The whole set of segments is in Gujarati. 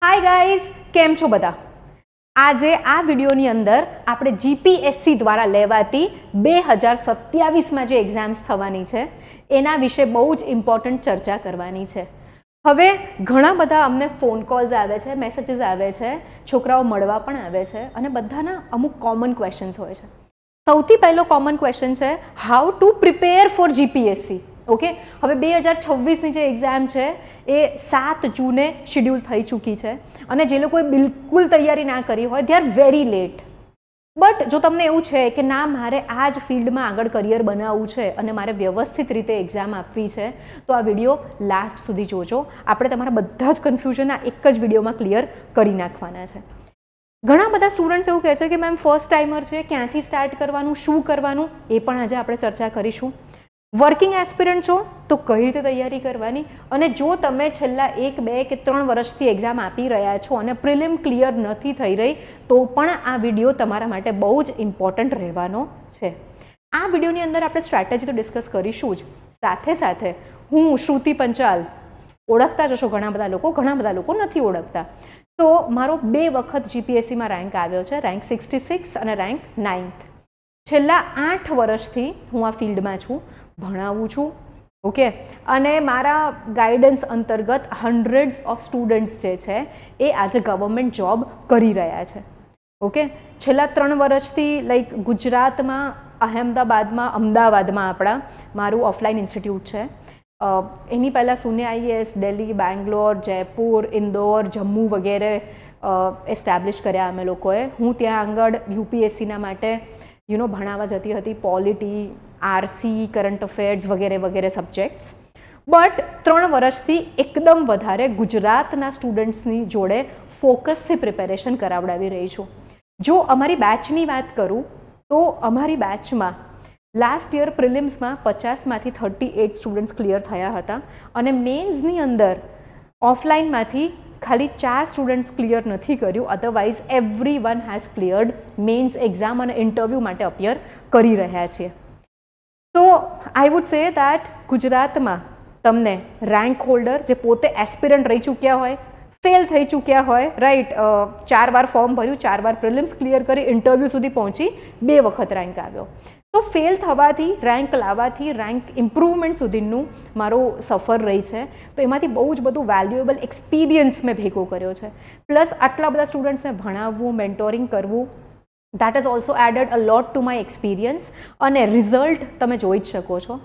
हाय गाइज केम छो बधा। आजे आ विडियोनी अंदर आपणे जीपीएससी द्वारा लेवाती 2027 में जो एग्जाम्स थवानी छे एना विषे बहु ज इम्पोर्टंट चर्चा करवानी छे। हवे घणा बधा अमने फोन कॉल्स आवे छे, मेसेजेस आवे छे, छोकराओ मळवा पण आवे छे अने बधाना अमुक कॉमन क्वेश्चन्स होय छे। सौथी पहलो कॉमन क्वेश्चन है how to prepare for GPSC. Okay, हवे 2026 ની જે એક્ઝામ છે એ 7 જૂને શેડ્યુલ થઈ ચૂકી છે અને જે લોકોએ બિલકુલ તૈયારી ના કરી હોય they are very late. But જો તમને એવું છે કે ના મારે આ જ ફિલ્ડમાં આગળ કરિયર બનાવવું છે અને મારે વ્યવસ્થિત રીતે એક્ઝામ આપવી છે તો આ વિડીયો લાસ્ટ સુધી જોજો। આપણે તમારા બધા જ કન્ફ્યુઝન આ એક જ વિડીયોમાં ક્લિયર કરી નાખવાના છે। ઘણા બધા સ્ટુડન્ટ્સ એવું કહે છે કે મેમ ફર્સ્ટ ટાઈમર છે, ક્યાંથી સ્ટાર્ટ કરવાનું, શું કરવાનું, એ પણ આજે આપણે ચર્ચા કરીશું। વર્કિંગ એસ્પિરન્ટ છો તો કઈ રીતે તૈયારી કરવાની અને જો તમે છેલ્લા 1, 2 કે 3 વર્ષથી એક્ઝામ આપી રહ્યા છો અને પ્રિલિમ ક્લિયર નથી થઈ રહી તો પણ આ વિડીયો તમારા માટે બહુ જ ઇમ્પોર્ટન્ટ રહેવાનો છે। આ વિડીયોની અંદર આપણે સ્ટ્રેટેજી તો ડિસ્કસ કરીશું જ, સાથે સાથે હું શ્રુતિ પંચાલ, ઓળખતા જ હશો ઘણા બધા લોકો નથી ઓળખતા, તો મારો 2 વખત જીપીએસસીમાં રેન્ક આવ્યો છે, રેન્ક 66 અને રેન્ક 9th। છેલ્લા 8 વર્ષથી હું આ ફિલ્ડમાં છું, ભણાવું છું। ઓકે, અને મારા ગાઈડન્સ અંતર્ગત હન્ડ્રેડ્સ ઓફ સ્ટુડન્ટ્સ જે છે એ આજે ગવર્મેન્ટ જોબ કરી રહ્યા છે। ઓકે, છેલ્લા 3 વર્ષથી લાઈક ગુજરાતમાં, અમદાવાદમાં આપણા મારું ઓફલાઈન ઇન્સ્ટિટ્યૂટ છે। એની પહેલાં શૂન્ય આઈએએસ દિલ્હી, બેંગ્લોર, જયપુર, ઇન્દોર, જમ્મુ વગેરે એસ્ટાબ્લિશ કર્યા અમે લોકોએ। હું ત્યાં આગળ યુપીએસસીના માટે ભણાવવા જતી હતી, પોલિટી, આરસી, કરંટ અફેર્સ વગેરે વગેરે સબ્જેક્ટ્સ। બટ 3 વર્ષથી એકદમ વધારે ગુજરાતના સ્ટુડન્ટ્સની જોડે ફોકસથી પ્રિપેરેશન કરાવડાવી રહી છું। જો અમારી બેચની વાત કરું તો અમારી બેચમાં લાસ્ટ યર પ્રિલિમ્સમાં 50માંથી 38 સ્ટુડન્ટ્સ ક્લિયર થયા હતા અને મેન્સની અંદર ઓફલાઈનમાંથી ખાલી 4 સ્ટુડન્ટ્સ ક્લિયર નથી કર્યું, otherwise everyone has cleared men's exam અને ઇન્ટરવ્યૂ માટે અપિયર કરી રહ્યા છીએ। તો આઈ વુડ સે દેટ ગુજરાતમાં તમને રેન્ક હોલ્ડર જે પોતે એસ્પિરન્ટ રહી ચૂક્યા હોય, ફેલ થઈ ચૂક્યા હોય, રાઈટ, 4 વાર ફોર્મ ભર્યું, 4 વાર પ્રિલિમ્સ ક્લિયર કરી, ઇન્ટરવ્યૂ સુધી પહોંચી, 2 વખત રેન્ક આવ્યો, તો ફેલ થવાથી રેન્ક લાવવાથી રેન્ક ઇમ્પ્રુવમેન્ટ સુધીનું મારો સફર રહી છે। તો એમાંથી બહુ જ બધું વેલ્યુએબલ એક્સપિરિયન્સ મેં ભેગો કર્યો છે, પ્લસ આટલા બધા સ્ટુડન્ટ્સને ભણાવવું, મેન્ટોરિંગ કરવું, that is also added a lot to my experience અને રિઝલ્ટ તમે જોઈ જ શકો છો।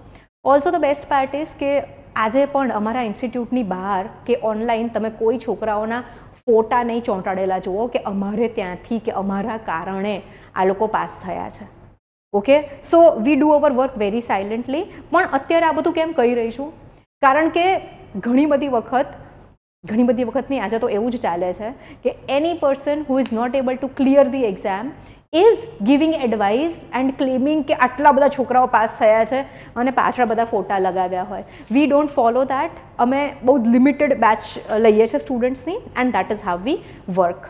Also the best part is કે આજે પણ અમારા ઇન્સ્ટિટ્યૂટની બહાર કે ઓનલાઈન તમે કોઈ છોકરાઓના ફોટા નહીં ચોંટાડેલા જુઓ કે અમારે ત્યાંથી કે અમારા કારણે આ લોકો પાસ થયા છે। Okay, so we do hour work very silently. પણ અત્યારે આ બધું કેમ કહી રહી છું? કારણ કે ઘણી બધી વખતની આજે તો એવું જ ચાલે છે કે any person who is not able to clear the exam is giving advice and claiming કે આટલા બધા છોકરાઓ પાસ થયા છે અને પાછળ બધા ફોટા લગાવ્યા હોય। We don't follow that. અમે બહુ લિમિટેડ બેચ લઈએ છીએ સ્ટુડન્ટ્સની and that is how we work.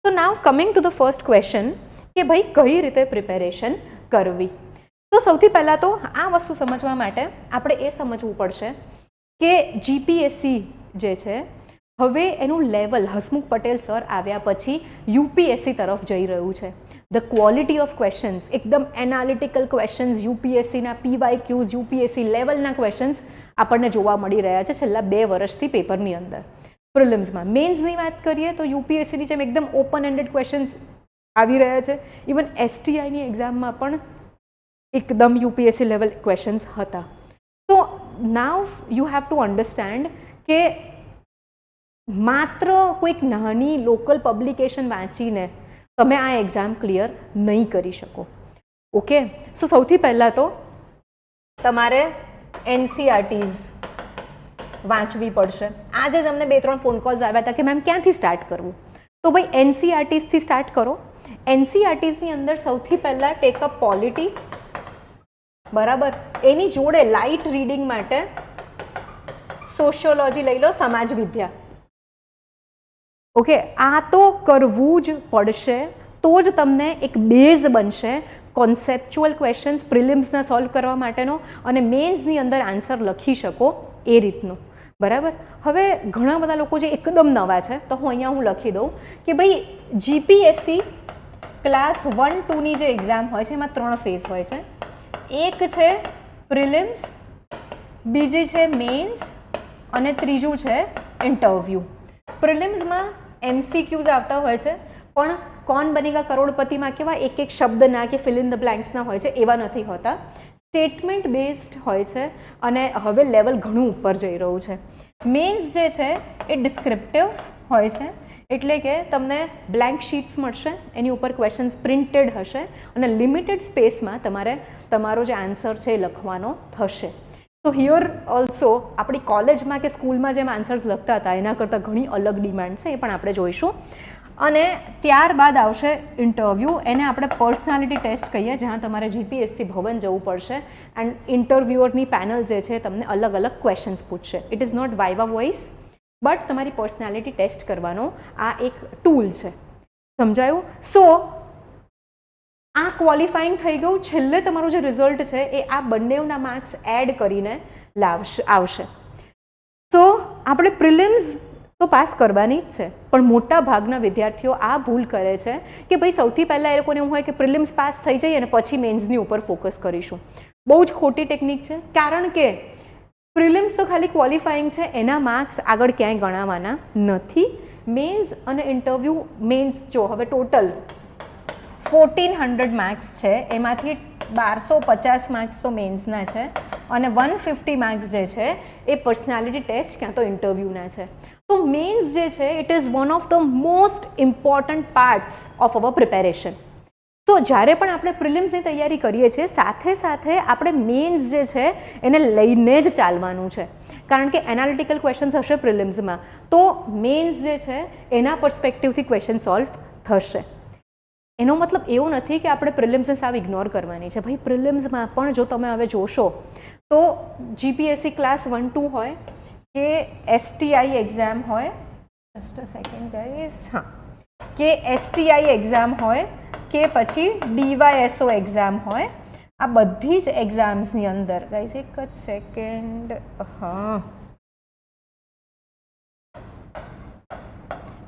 તો now coming to the first question કે ભાઈ કઈ રીતે પ્રિપેરેશન કરવી। તો સૌથી પહેલાં તો આ વસ્તુ સમજવા માટે આપણે એ સમજવું પડશે કે જીપીએસસી જે છે હવે એનું લેવલ હસમુખ પટેલ સર આવ્યા પછી યુપીએસસી તરફ જઈ રહ્યું છે। ધ ક્વોલિટી ઓફ ક્વેશ્ચન્સ, એકદમ એનાલિટિકલ ક્વેશ્ચન્સ, યુપીએસસીના પીવાયક્યુઝ, યુપીએસસી લેવલના ક્વેશ્ચન્સ આપણને જોવા મળી રહ્યા છે છેલ્લા 2 વર્ષથી પેપરની અંદર। પ્રિલિમ્સમાં મેન્સની વાત કરીએ તો યુપીએસસીની જેમ એકદમ ઓપન એન્ડેડ ક્વેશ્ચન્સ આવી રહ્યા છે। ઇવન એસટીઆઈની એક્ઝામમાં પણ એકદમ યુપીએસસી લેવલ ક્વેશ્ચન્સ હતા। તો now you have to understand કે માત્ર કોઈક નાની લોકલ પબ્લિકેશન વાંચીને તમે આ એક્ઝામ ક્લિયર નહીં કરી શકો। ઓકે, સો સૌથી પહેલાં તો તમારે એનસીઆરટીઝ વાંચવી પડશે। આજે જ અમને 2-3 ફોન કોલ્સ આવ્યા હતા કે મેમ ક્યાંથી સ્ટાર્ટ કરવું? તો ભાઈ એનસીઆરટીઝથી સ્ટાર્ટ કરો। એનસીઆરટીઝની અંદર સૌથી પહેલાં ટેકઅપ પોલિટી, બરાબર, એની જોડે લાઇટ રીડિંગ માટે સોશિયોલોજી લઈ લો, સમાજ વિદ્યા। ઓકે, આ તો કરવું જ પડશે, તો જ તમને એક બેઝ બનશે કોન્સેપ્ચ્યુઅલ ક્વેશ્ચન્સ પ્રિલિમ્સના સોલ્વ કરવા માટેનો અને મેન્સની અંદર આન્સર લખી શકો એ રીતનું। બરાબર. હવે ઘણા બધા લોકો જે એકદમ નવા છે તો અહીંયા હું લખી દઉં કે ભાઈ જીપીએસસી ક્લાસ 1-2ની જે એક્ઝામ હોય છે એમાં 3 ફેઝ હોય છે. એક છે પ્રિલિમ્સ, બીજી છે મેન્સ અને ત્રીજું છે ઇન્ટરવ્યૂ. પ્રિલિમ્સમાં MCQs આવતા હોય છે પણ કોણ બનેગા કરોડપતિમાં કેવા એક એક શબ્દના કે ફિલ ઇન ધ બ્લેન્ક્સના હોય છે એવા નથી હોતા. સ્ટેટમેન્ટ બેઝડ હોય છે અને હવે લેવલ ઘણું ઉપર જઈ રહ્યું છે. મેન્સ જે છે એ ડિસ્ક્રિપ્ટિવ હોય છે એટલે કે તમને બ્લેન્ક શીટ્સ મળશે, એની ઉપર ક્વેશ્ચન્સ પ્રિન્ટેડ હશે અને લિમિટેડ સ્પેસમાં તમારે તમારો જે આન્સર છે એ લખવાનો થશે. તો હિયર ઓલ્સો આપણી કોલેજમાં કે સ્કૂલમાં જેમ આન્સર્સ લખતા હતા એના કરતાં ઘણી અલગ ડિમાન્ડ છે, એ પણ આપણે જોઈશું. અને ત્યારબાદ આવશે ઇન્ટરવ્યૂ. એને આપણે પર્સનાલિટી ટેસ્ટ કહીએ, જ્યાં તમારે જીપીએસસી ભવન જવું પડશે એન્ડ ઇન્ટરવ્યુઅરની પેનલ જે છે તમને અલગ અલગ ક્વેશ્ચન્સ પૂછશે. It is not viva voce but તમારી પર્સનાલિટી ટેસ્ટ કરવાનો આ એક ટૂલ છે. સમજાયું? સો આ ક્વોલિફાઈંગ થઈ ગયું. છેલ્લે તમારું જે રિઝલ્ટ છે એ આ બંનેના માર્ક્સ એડ કરીને આવશે. તો આપણે પ્રિલિમ્સ તો પાસ કરવાની જ છે પણ મોટા ભાગના વિદ્યાર્થીઓ આ ભૂલ કરે છે કે ભાઈ સૌથી પહેલાં એ લોકોને એવું હોય કે પ્રિલિમ્સ પાસ થઈ જાય અને પછી મેન્સની ઉપર ફોકસ કરીશું. બહુ જ ખોટી ટેકનિક છે, કારણ કે પ્રિલિમ્સ તો ખાલી ક્વોલિફાઈંગ છે, એના માર્ક્સ આગળ ક્યાંય ગણાવવાના નથી. મેન્સ અને ઇન્ટરવ્યૂ, મેન્સ જો હવે ટોટલ 1400 માર્ક્સ છે, એમાંથી 1250 માર્ક્સ તો મેન્સના છે અને 150 માર્ક્સ જે છે એ પર્સનાલિટી ટેસ્ટ ક્યાં તો ઇન્ટરવ્યૂના છે. તો મેન્સ જે છે it is one of the most important parts of our preparation. તો જ્યારે પણ આપણે પ્રિલિમ્સની તૈયારી કરીએ છીએ સાથે સાથે આપણે મેન્સ જે છે એને લઈને જ ચાલવાનું છે, કારણ કે એનાલિટિકલ ક્વેશ્ચન્સ હશે પ્રિલિમ્સમાં તો મેન્સ જે છે એના પર્સપેક્ટિવથી ક્વેશ્ચન સોલ્વ થશે. એનો મતલબ એવો નથી કે આપણે પ્રિલિમ્સને સાવ ઇગ્નોર કરવાની છે. ભાઈ પ્રિલિમ્સમાં પણ જો તમે હવે જોશો તો જીપીએસસી ક્લાસ 1-2 હોય કે STI એક્ઝામ હોય, જસ્ટ અ સેકન્ડ ગાઈઝ, હા, કે STI એક્ઝામ હોય કે પછી DYSO એક્ઝામ હોય, આ બધી જ એક્ઝામ્સની અંદર ગાઈઝ એક જ સેકન્ડ, હા,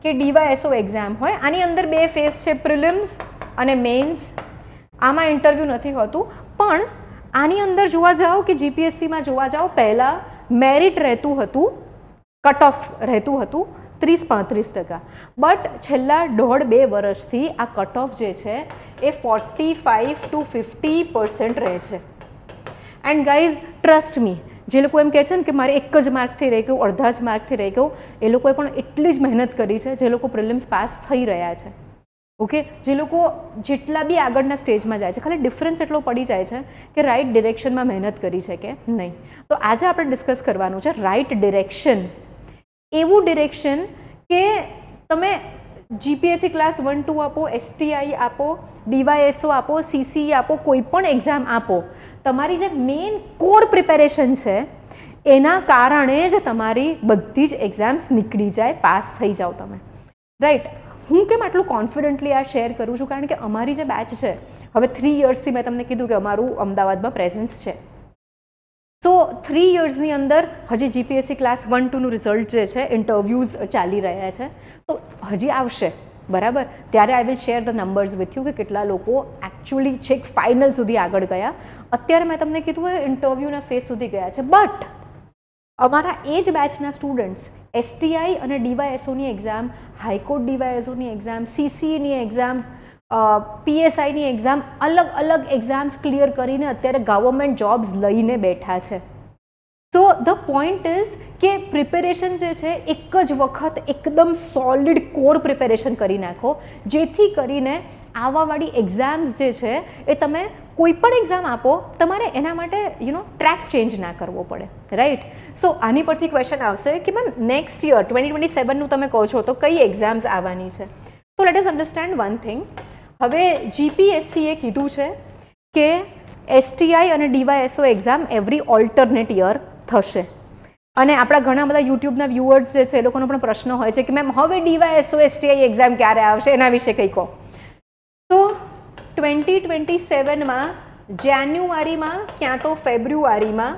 કે DYSO એક્ઝામ હોય, આની અંદર 2 ફેઝ છે, પ્રિલિમ્સ અને મેન્સ. આમાં ઇન્ટરવ્યૂ નથી હોતું પણ આની અંદર જોવા જાઓ કે જીપીએસસીમાં જોવા જાઓ પહેલાં મેરિટ રહેતું હતું, કટ ઓફ રહેતું હતું 30-35%, બટ છેલ્લા 1.5-2 વર્ષથી આ કટ ઓફ જે છે એ 45 to 50% રહે છે. એન્ડ ગાઈઝ ટ્રસ્ટ મી, જે લોકો એમ કહે છે ને કે મારે એક જ માર્કથી રહી ગયું, અડધા જ માર્કથી રહી ગયું, એ લોકોએ પણ એટલી જ મહેનત કરી છે જે લોકો પ્રિલિમ્સ પાસ થઈ રહ્યા છે. ઓકે, જે લોકો જેટલા બી આગળના સ્ટેજમાં જાય છે, ખાલી ડિફરન્સ એટલો પડી જાય છે કે રાઇટ ડિરેક્શનમાં મહેનત કરી છે કે નહીં. તો આજે આપણે ડિસ્કસ કરવાનું છે રાઇટ ડિરેક્શન. એવું ડિરેક્શન કે તમે જીપીએસસી ક્લાસ 1-2 આપો, STI આપો, DYSO આપો, CCE આપો, કોઈ પણ એક્ઝામ આપો, તમારી જે મેઇન કોર પ્રિપેરેશન છે એના કારણે જ તમારી બધી જ એક્ઝામ્સ નીકળી જાય, પાસ થઈ જાઓ તમે. રાઈટ. હું કેમ આટલું કોન્ફિડન્ટલી આ શેર કરું છું? કારણ કે અમારી જે બેચ છે, હવે 3 યર્સથી મેં તમને કીધું કે અમારું અમદાવાદમાં પ્રેઝન્સ છે. તો 3 યર્સની અંદર હજી જીપીએસસી ક્લાસ 1-2નું રિઝલ્ટ જે છે, ઇન્ટરવ્યૂઝ ચાલી રહ્યા છે, તો હજી આવશે, બરાબર? ત્યારે I will share the numbers with you કે કેટલા લોકો એકચ્યુઅલી છેક ફાઇનલ સુધી આગળ ગયા. અત્યારે મેં તમને કીધું એ ઇન્ટરવ્યૂના ફેઝ સુધી ગયા છે, બટ અમારા એ જ બેચના સ્ટુડન્ટ્સ STI અને DYSOની એક્ઝામ, હાઈકોર્ટ DYSOની એક્ઝામ, CCEની એક્ઝામ, PSIની એક્ઝામ, અલગ અલગ એક્ઝામ્સ ક્લિયર કરીને અત્યારે ગવર્મેન્ટ જોબ્સ લઈને બેઠા છે. તો ધ પોઈન્ટ ઇઝ કે પ્રિપેરેશન જે છે એક જ વખત એકદમ સોલિડ કોર પ્રિપેરેશન કરી નાખો, જેથી કરીને આવવાવાળી એક્ઝામ્સ જે છે એ તમે કોઈ પણ એક્ઝામ આપો, તમારે એના માટે ટ્રેક ચેન્જ ના કરવો પડે. રાઈટ. સો આની પરથી ક્વેશ્ચન આવશે કે મેમ નેક્સ્ટ યર 2027નું તમે કહો છો તો કઈ એક્ઝામ્સ આવવાની છે? તો let us understand one thing. હવે જીપીએસસીએ કીધું છે કે STI અને DYSO exam every alternate year થશે. અને આપણા ઘણા બધા યુટ્યુબના વ્યુઅર્સ જે છે એ લોકોનો પણ પ્રશ્ન હોય છે કે મેમ હવે DYSO STI એક્ઝામ ક્યારે આવશે, એના વિશે કંઈ કહો. તો 2027માં જાન્યુઆરીમાં ક્યાં તો ફેબ્રુઆરીમાં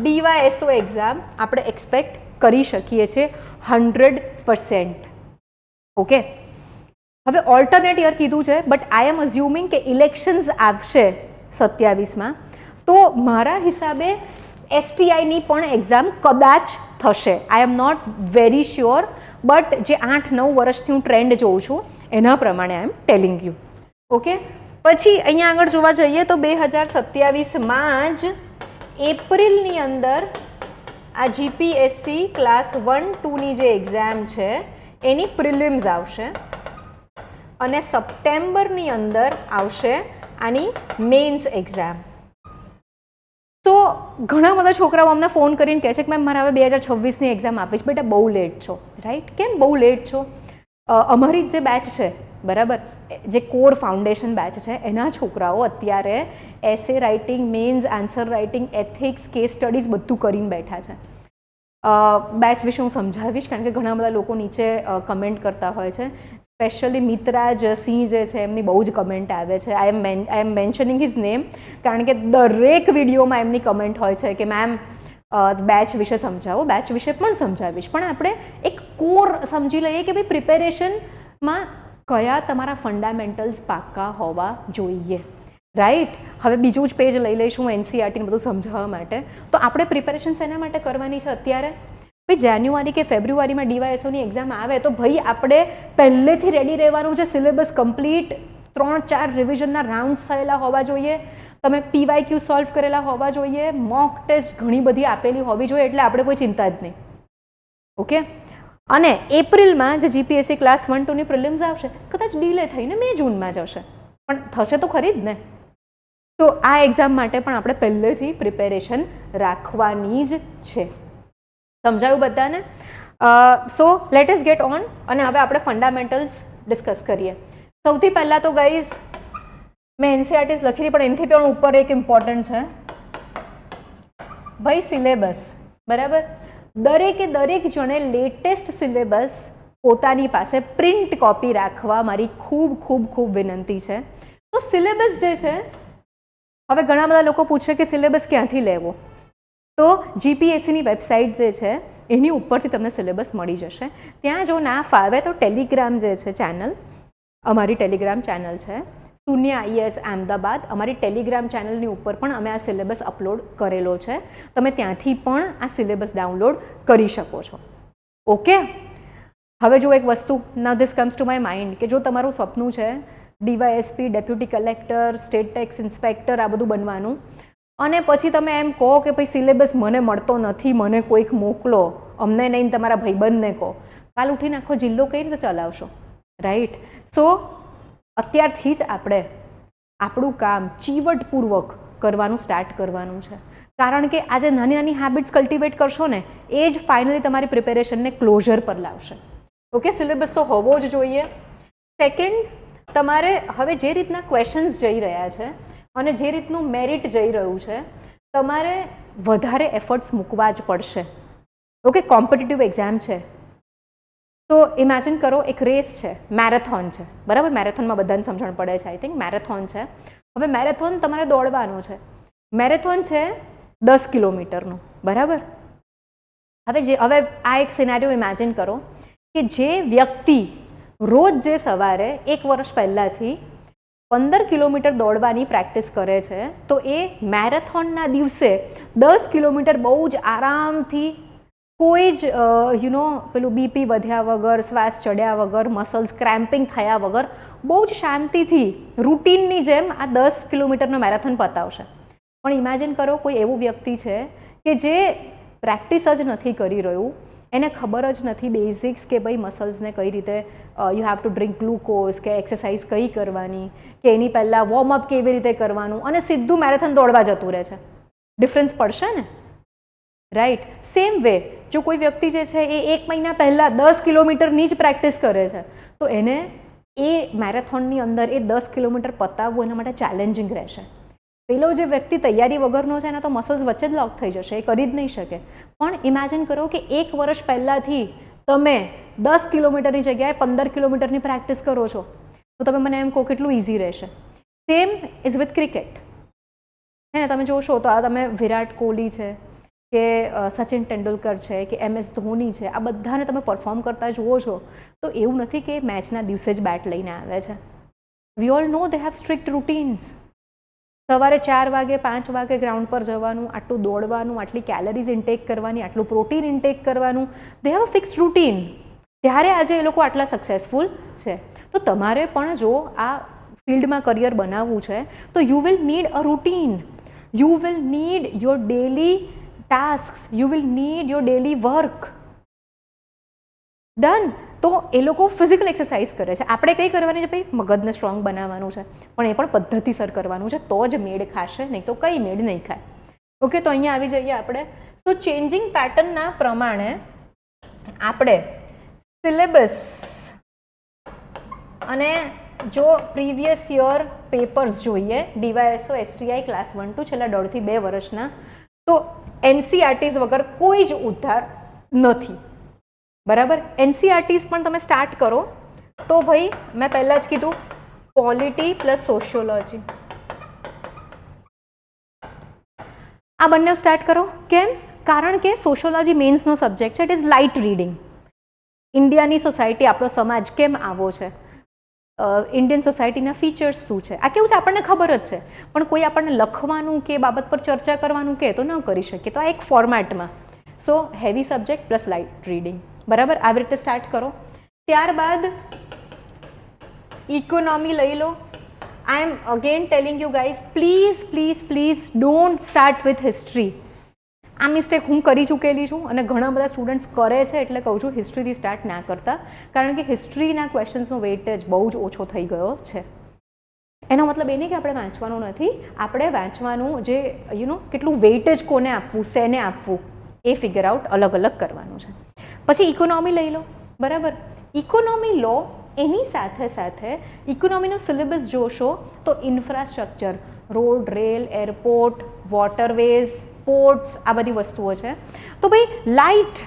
DYSO એક્ઝામ આપણે એક્સપેક્ટ કરી શકીએ છીએ 100%. ઓકે, હવે ઓલ્ટરનેટ યર કીધું છે, બટ આઈ એમ અઝ્યુમિંગ કે ઇલેક્શન્સ આવશે 27માં, તો મારા હિસાબે STIની પણ એક્ઝામ કદાચ થશે. I am not very sure, but જે 8-9 વર્ષથી હું ટ્રેન્ડ જોઉં છું એના પ્રમાણે I am telling you. Okay, પછી અહીંયા આગળ જોવા જઈએ તો 2027માં જ એપ્રિલની અંદર આ GPSC ક્લાસ 1-2ની જે એક્ઝામ છે એની પ્રિલિમ્સ આવશે અને સપ્ટેમ્બરની અંદર આવશે આની મેઇન્સ એક્ઝામ. તો ઘણા બધા છોકરાઓ અમને ફોન કરીને કહે છે કે મેમ મારે હવે 2026ની એક્ઝામ આપી છે. બેટા બહુ લેટ છો, રાઈટ? કેમ બહુ લેટ છો? અમારી જ જે બેચ છે, બરાબર, જે કોર ફાઉન્ડેશન બેચ છે એના છોકરાઓ અત્યારે essay writing, mains, answer writing, ethics, case studies બધું કરીને બેઠા છે. બેચ વિશે હું સમજાવીશ કારણ કે ઘણા બધા લોકો નીચે કમેન્ટ કરતા હોય છે. સ્પેશિયલી મિત્રાજ સિંહ જે છે એમની બહુ જ કમેન્ટ આવે છે. આઈ એમ મેન્શનિંગ હિઝ નેમ કારણ કે દરેક વિડીયોમાં એમની કમેન્ટ હોય છે કે મેમ બેચ વિશે સમજાવો. બેચ વિશે પણ સમજાવીશ, પણ આપણે એક કોર સમજી લઈએ કે ભાઈ પ્રિપેરેશનમાં કયા તમારા ફંડામેન્ટલ્સ પાક્કા હોવા જોઈએ, રાઈટ? હવે બીજું જ પેજ લઈ લઈશું NCERTને બધું સમજાવવા માટે. તો આપણે પ્રિપેરેશન શેના માટે કરવાની છે અત્યારે? ભાઈ જાન્યુઆરી કે ફેબ્રુઆરીમાં DYSOની એક્ઝામ આવે તો ભાઈ આપણે પહેલેથી રેડી રહેવાનું છે. સિલેબસ કમ્પ્લીટ, 3-4 રિવિઝનના રાઉન્ડ્સ થયેલા હોવા જોઈએ, તમે PYQ સોલ્વ કરેલા હોવા જોઈએ, મોક ટેસ્ટ ઘણી બધી આપેલી હોવી જોઈએ, એટલે આપણે કોઈ ચિંતા જ નહીં. ઓકે, અને એપ્રિલમાં જે GPSC ક્લાસ 1-2ની પ્રિલિમ્સ આવશે કદાચ ડીલે થઈને મે-જૂનમાં જશે, પણ થશે તો ખરી જ ને. તો આ એક્ઝામ માટે પણ આપણે પહેલેથી પ્રિપેરેશન રાખવાની જ છે. સમજાયું બધાને? So let us gate on અને હવે આપણે ફંડામેન્ટલ્સ ડિસ્કસ કરીએ. સૌથી પહેલાં તો ગાઈઝ મેં NCERTs લખી હતી, પણ એનાથી પણ ઉપર એક ઇમ્પોર્ટન્ટ છે ભાઈ સિલેબસ, બરાબર? દરેક જણે લેટેસ્ટ સિલેબસ પોતાની પાસે પ્રિન્ટ કોપી રાખવા મારી ખૂબ વિનંતી છે. તો સિલેબસ જે છે, હવે ઘણા બધા લોકો પૂછે કે સિલેબસ ક્યાંથી લેવો, તો GPSCની વેબસાઇટ જે છે એની ઉપરથી તમને સિલેબસ મળી જશે. ત્યાં જો ના ફાવે તો ટેલિગ્રામ જે છે ચેનલ, અમારી ટેલિગ્રામ ચેનલ છે શૂન્ય IAS અમદાવાદ, અમારી ટેલિગ્રામ ચેનલની ઉપર પણ અમે આ સિલેબસ અપલોડ કરેલો છે. તમે ત્યાંથી પણ આ સિલેબસ ડાઉનલોડ કરી શકો છો. ઓકે, હવે જો એક વસ્તુ, now this comes to my mind, કે જો તમારું સપનું છે DYSP, deputy collector, state tax inspector આ બધું બનવાનું, અને પછી તમે એમ કહો કે ભાઈ સિલેબસ મને મળતો નથી, મને કોઈક મોકલો, અમને નહીં તમારા ભાઈબંધને કહો, કાલ ઉઠીને આખો જિલ્લો કઈ રીતે ચલાવશો, રાઈટ? સો અત્યારથી જ આપણે આપણું કામ ચીવટપૂર્વક કરવાનું સ્ટાર્ટ કરવાનું છે, કારણ કે આજે નાની હેબિટ્સ કલ્ટિવેટ કરશો ને એ જ ફાઇનલી તમારી પ્રિપેરેશનને ક્લોઝર પર લાવશે. ઓકે, સિલેબસ તો હોવો જ જોઈએ. સેકન્ડ, તમારે હવે જે રીતના ક્વેશ્ચન્સ જઈ રહ્યા છે અને જે રીતનું મેરિટ જઈ રહ્યું છે, તમારે વધારે એફર્ટ્સ મૂકવા જ પડશે. ઓકે, કોમ્પિટિટિવ એક્ઝામ છે તો ઇમેજિન કરો એક રેસ છે, મેરેથોન છે, બરાબર? મેરેથોનમાં બધાને સમજણ પડે છે, આઈ થિંક મેરેથોન છે. હવે મેરેથોન તમારે દોડવાનો છે. મેરેથોન છે 10 કિલોમીટરનું, બરાબર? હવે આ એક સિનેરિયો ઇમેજિન કરો કે જે વ્યક્તિ રોજ જે સવારે 1 વર્ષ પહેલાંથી 15 કિલોમીટર દોડવાની પ્રેક્ટિસ કરે છે, તો એ મેરેથોનના દિવસે 10 કિલોમીટર બહુ જ આરામથી, કોઈ જ પેલું BP વધ્યા વગર, શ્વાસ ચડ્યા વગર, મસલ્સ ક્રેમ્પિંગ થયા વગર બહુ જ શાંતિથી રૂટીનની જેમ આ 10 કિલોમીટરનો મેરેથોન પતાવશે. પણ ઇમેજિન કરો કોઈ એવું વ્યક્તિ છે કે જે પ્રેક્ટિસ જ નથી કરી રહ્યું, એને ખબર જ નથી બેઝિક્સ કે ભાઈ મસલ્સને કઈ રીતે you have to drink glucose, કે એક્સરસાઇઝ કઈ કરવાની, કે એની પહેલાં વોર્મઅપ કેવી રીતે કરવાનું, અને સીધું મેરેથોન દોડવા જતું રહે છે. ડિફરન્સ પડશે ને, રાઈટ? સેમ વે જો કોઈ વ્યક્તિ જે છે એ 1 મહિના પહેલાં 10 કિલોમીટરની જ પ્રેક્ટિસ કરે છે, તો એને એ મેરેથોનની અંદર એ 10 કિલોમીટર પતાવવું એના માટે ચેલેન્જિંગ રહેશે. પેલો જે વ્યક્તિ તૈયારી વગરનો છે એના તો મસલ્સ વચ્ચે જ લોક થઈ જશે, એ કરી જ નહીં શકે. પણ ઇમેજિન કરો કે 1 વર્ષ પહેલાંથી તમે 10 કિલોમીટરની જગ્યાએ 15 કિલોમીટરની પ્રેક્ટિસ કરો છો, તો તમે મને એમ કહો કેટલું ઇઝી રહેશે. Same is with cricket. હે ને, તમે જોશો તો આ તમે વિરાટ કોહલી છે કે સચિન તેંડુલકર છે કે MS ધોની છે, આ બધાને તમે પરફોર્મ કરતા જુઓ છો તો એવું નથી કે મેચના દિવસે જ બેટ લઈને આવે છે. We all know they have strict routines. સવારે 4 વાગે 5 વાગે ગ્રાઉન્ડ પર જવાનું, આટલું દોડવાનું, આટલી કેલરીઝ ઇન્ટેક કરવાની, આટલું પ્રોટીન ઇન્ટેક કરવાનું, they have a fixed routine. ત્યારે આજે એ લોકો આટલા સક્સેસફુલ છે. તો તમારે પણ જો આ ફિલ્ડમાં કરિયર બનાવવું છે તો you will need a routine, you will need your daily task, you will need your daily work. Done. તો એ લોકો ફિઝિકલ એક્સરસાઇઝ કરે છે, આપણે કંઈ કરવાની છે ભાઈ, મગજને સ્ટ્રોંગ બનાવવાનું છે, પણ એ પણ પદ્ધતિસર કરવાનું છે, તો જ મેળ ખાશે, નહીં તો કંઈ મેળ નહીં ખાય. ઓકે, તો અહીંયા આવી જઈએ આપણે. તો ચેન્જિંગ પેટર્નના પ્રમાણે આપણે સિલેબસ અને જો પ્રીવિયસ યર પેપર્સ જોઈએ DYSO STI ક્લાસ 1 to છેલ્લા 1.5 થી 2 વર્ષના, તો NCERTs વગર કોઈ જ ઉદ્ધાર નથી. બરાબર. NCERTs પણ તમે સ્ટાર્ટ કરો તો ભાઈ મેં પહેલાં જ કીધું પોલિટી પ્લસ સોશિયોલોજી, આ બંને સ્ટાર્ટ કરો. કેમ? કારણ કે સોશિયોલોજી મેન્સનો સબ્જેક્ટ છે, ઇટ ઇઝ લાઇટ રીડિંગ. ઇન્ડિયાની સોસાયટી, આપણો સમાજ કેમ આવો છે, ઇન્ડિયન સોસાયટીના ફીચર્સ શું છે, આ કેવું છે આપણને ખબર જ છે, પણ કોઈ આપણને લખવાનું કે બાબત પર ચર્ચા કરવાનું કહે તો ન કરી શકીએ. તો આ એક ફોર્મેટમાં. So heavy subject plus light reading. બરાબર, આવી રીતે સ્ટાર્ટ કરો. ત્યારબાદ ઇકોનોમી લઈ લો. I am again telling you guys, please please please don't start with history. આ મિસ્ટેક હું કરી ચૂકેલી છું અને ઘણા બધા સ્ટુડન્ટ્સ કરે છે, એટલે કહું છું હિસ્ટ્રીથી સ્ટાર્ટ ના કરતા, કારણ કે હિસ્ટ્રીના ક્વેશ્ચન્સનો વેઇટેજ બહુ જ ઓછો થઈ ગયો છે. એનો મતલબ એ નહીં કે આપણે વાંચવાનું નથી, આપણે વાંચવાનું જે કેટલું વેઇટેજ કોને આપવું, શેને આપવું, એ ફિગર આઉટ અલગ અલગ કરવાનું છે. પછી ઇકોનોમી લઈ લો. બરાબર, ઇકોનોમી લો, એની સાથે સાથે ઇકોનોમીનો સિલેબસ જોશો તો infrastructure, road, rail, airport, waterways, ports, આ બધી વસ્તુઓ છે. તો ભાઈ લાઇટ,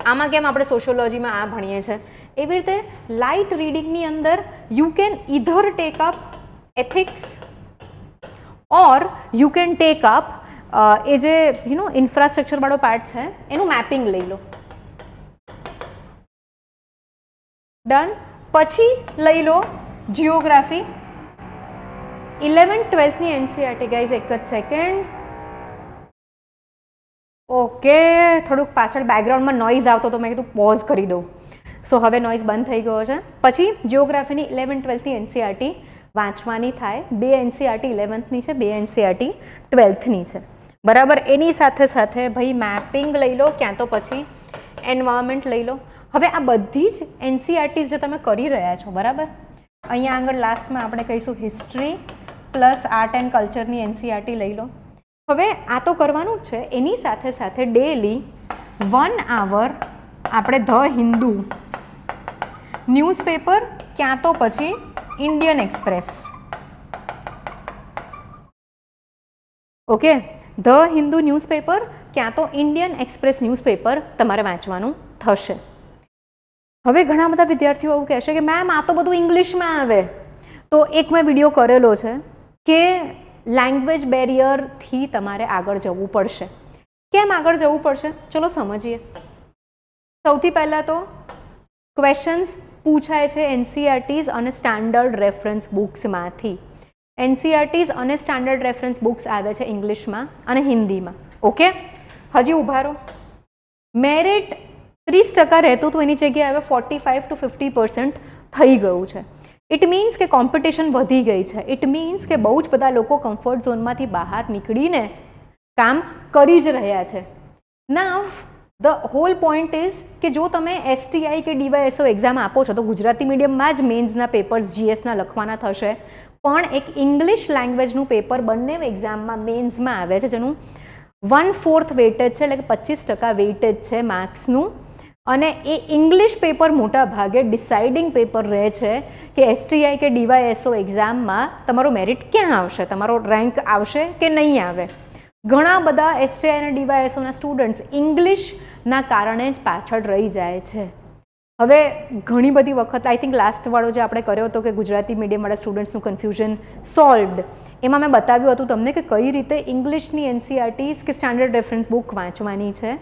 આમાં કેમ આપણે સોશિયોલોજીમાં આ ભણીએ છીએ, એવી રીતે લાઇટ રીડિંગની અંદર you can either take up ethics or you can take up a જે ઇન્ફ્રાસ્ટ્રક્ચરવાળો પાર્ટ છે એનું મેપિંગ લઈ લો. ડન. પછી લઈ લો જિયોગ્રાફી. 11th 12thની NCERT ગાઈઝ, એક જ સેકન્ડ. ઓકે, થોડુંક પાછળ બેકગ્રાઉન્ડમાં નોઇઝ આવતો તો મેં કીધું પોઝ કરી દઉં. સો હવે નોઇઝ બંધ થઈ ગયો છે. પછી જિયોગ્રાફીની 11th 12thની NCERT વાંચવાની થાય. 2 NCERT 11thની છે, 2 NCERT 12thની છે. બરાબર. એની સાથે સાથે ભાઈ મેપિંગ લઈ લો, ક્યાં તો પછી એન્વાયરમેન્ટ લઈ લો. હવે આ બધી જ NCERTs જે તમે કરી રહ્યા છો, બરાબર, અહીંયા આગળ લાસ્ટમાં આપણે કહીશું હિસ્ટ્રી પ્લસ આર્ટ એન્ડ કલ્ચરની NCERT લઈ લો. હવે આ તો કરવાનું જ છે, એની સાથે સાથે ડેલી 1 hour આપણે ધ હિન્દુ ન્યૂઝપેપર ક્યાં તો પછી Indian express. Okay, the Hindu newspaper ક્યાં તો ઇન્ડિયન એક્સપ્રેસ ન્યૂઝપેપર તમારે વાંચવાનું થશે. હવે ઘણા બધા વિદ્યાર્થીઓ એવું કહેશે કે મેમ આ તો બધું ઇંગ્લિશમાં આવે. તો એક મેં વિડીયો કરેલો છે કે લેંગ્વેજ બેરિયરથી તમારે આગળ જવું પડશે. કેમ આગળ જવું પડશે? ચલો સમજીએ. સૌથી પહેલાં તો ક્વેશ્ચન્સ પૂછાય છે NCERTs અને સ્ટાન્ડર્ડ રેફરન્સ બુક્સમાંથી. NCERTs અને સ્ટાન્ડર્ડ રેફરન્સ બુક્સ આવે છે ઇંગ્લિશમાં અને હિન્દીમાં. ઓકે, હજી ઊભા રહો. મેરિટ 30% રહેતું તો એની જગ્યાએ હવે 45 to 50% થઈ ગયું છે. ઇટ મીન્સ કે કોમ્પિટિશન વધી ગઈ છે. ઇટ મીન્સ કે બહુ જ બધા લોકો કમ્ફર્ટ ઝોનમાંથી બહાર નીકળીને કામ કરી જ રહ્યા છે. Now the whole point is કે જો તમે STI કે DYSO એક્ઝામ આપો છો તો ગુજરાતી મીડિયમમાં જ મેન્સના પેપર્સ GSના લખવાના થશે, પણ એક ઇંગ્લિશ લેંગ્વેજનું પેપર બંને એક્ઝામમાં મેન્સમાં આવે છે, જેનું 1/4 વેઇટેજ છે, એટલે કે 25% વેઇટેજ છે માર્ક્સનું. અને એ ઇંગ્લિશ પેપર મોટા ભાગે ડિસાઇડિંગ પેપર રહે છે કે STI કે DYSO એક્ઝામમાં તમારો મેરિટ ક્યાં આવશે, તમારો રેન્ક આવશે કે નહીં આવે. ઘણા બધા STI અને DYSOના સ્ટુડન્ટ્સ ઇંગ્લિશના કારણે જ પાછળ રહી જાય છે. હવે ઘણી બધી વખત આઈ થિંક લાસ્ટવાળો જે આપણે કર્યો હતો કે ગુજરાતી મીડિયમવાળા સ્ટુડન્ટ્સનું કન્ફ્યુઝન સોલ્વડ, એમાં મેં બતાવ્યું હતું તમને કે કઈ રીતે ઇંગ્લિશની એનસીઆરટીઝ કે સ્ટાન્ડર્ડ રેફરન્સ બુક વાંચવાની છે.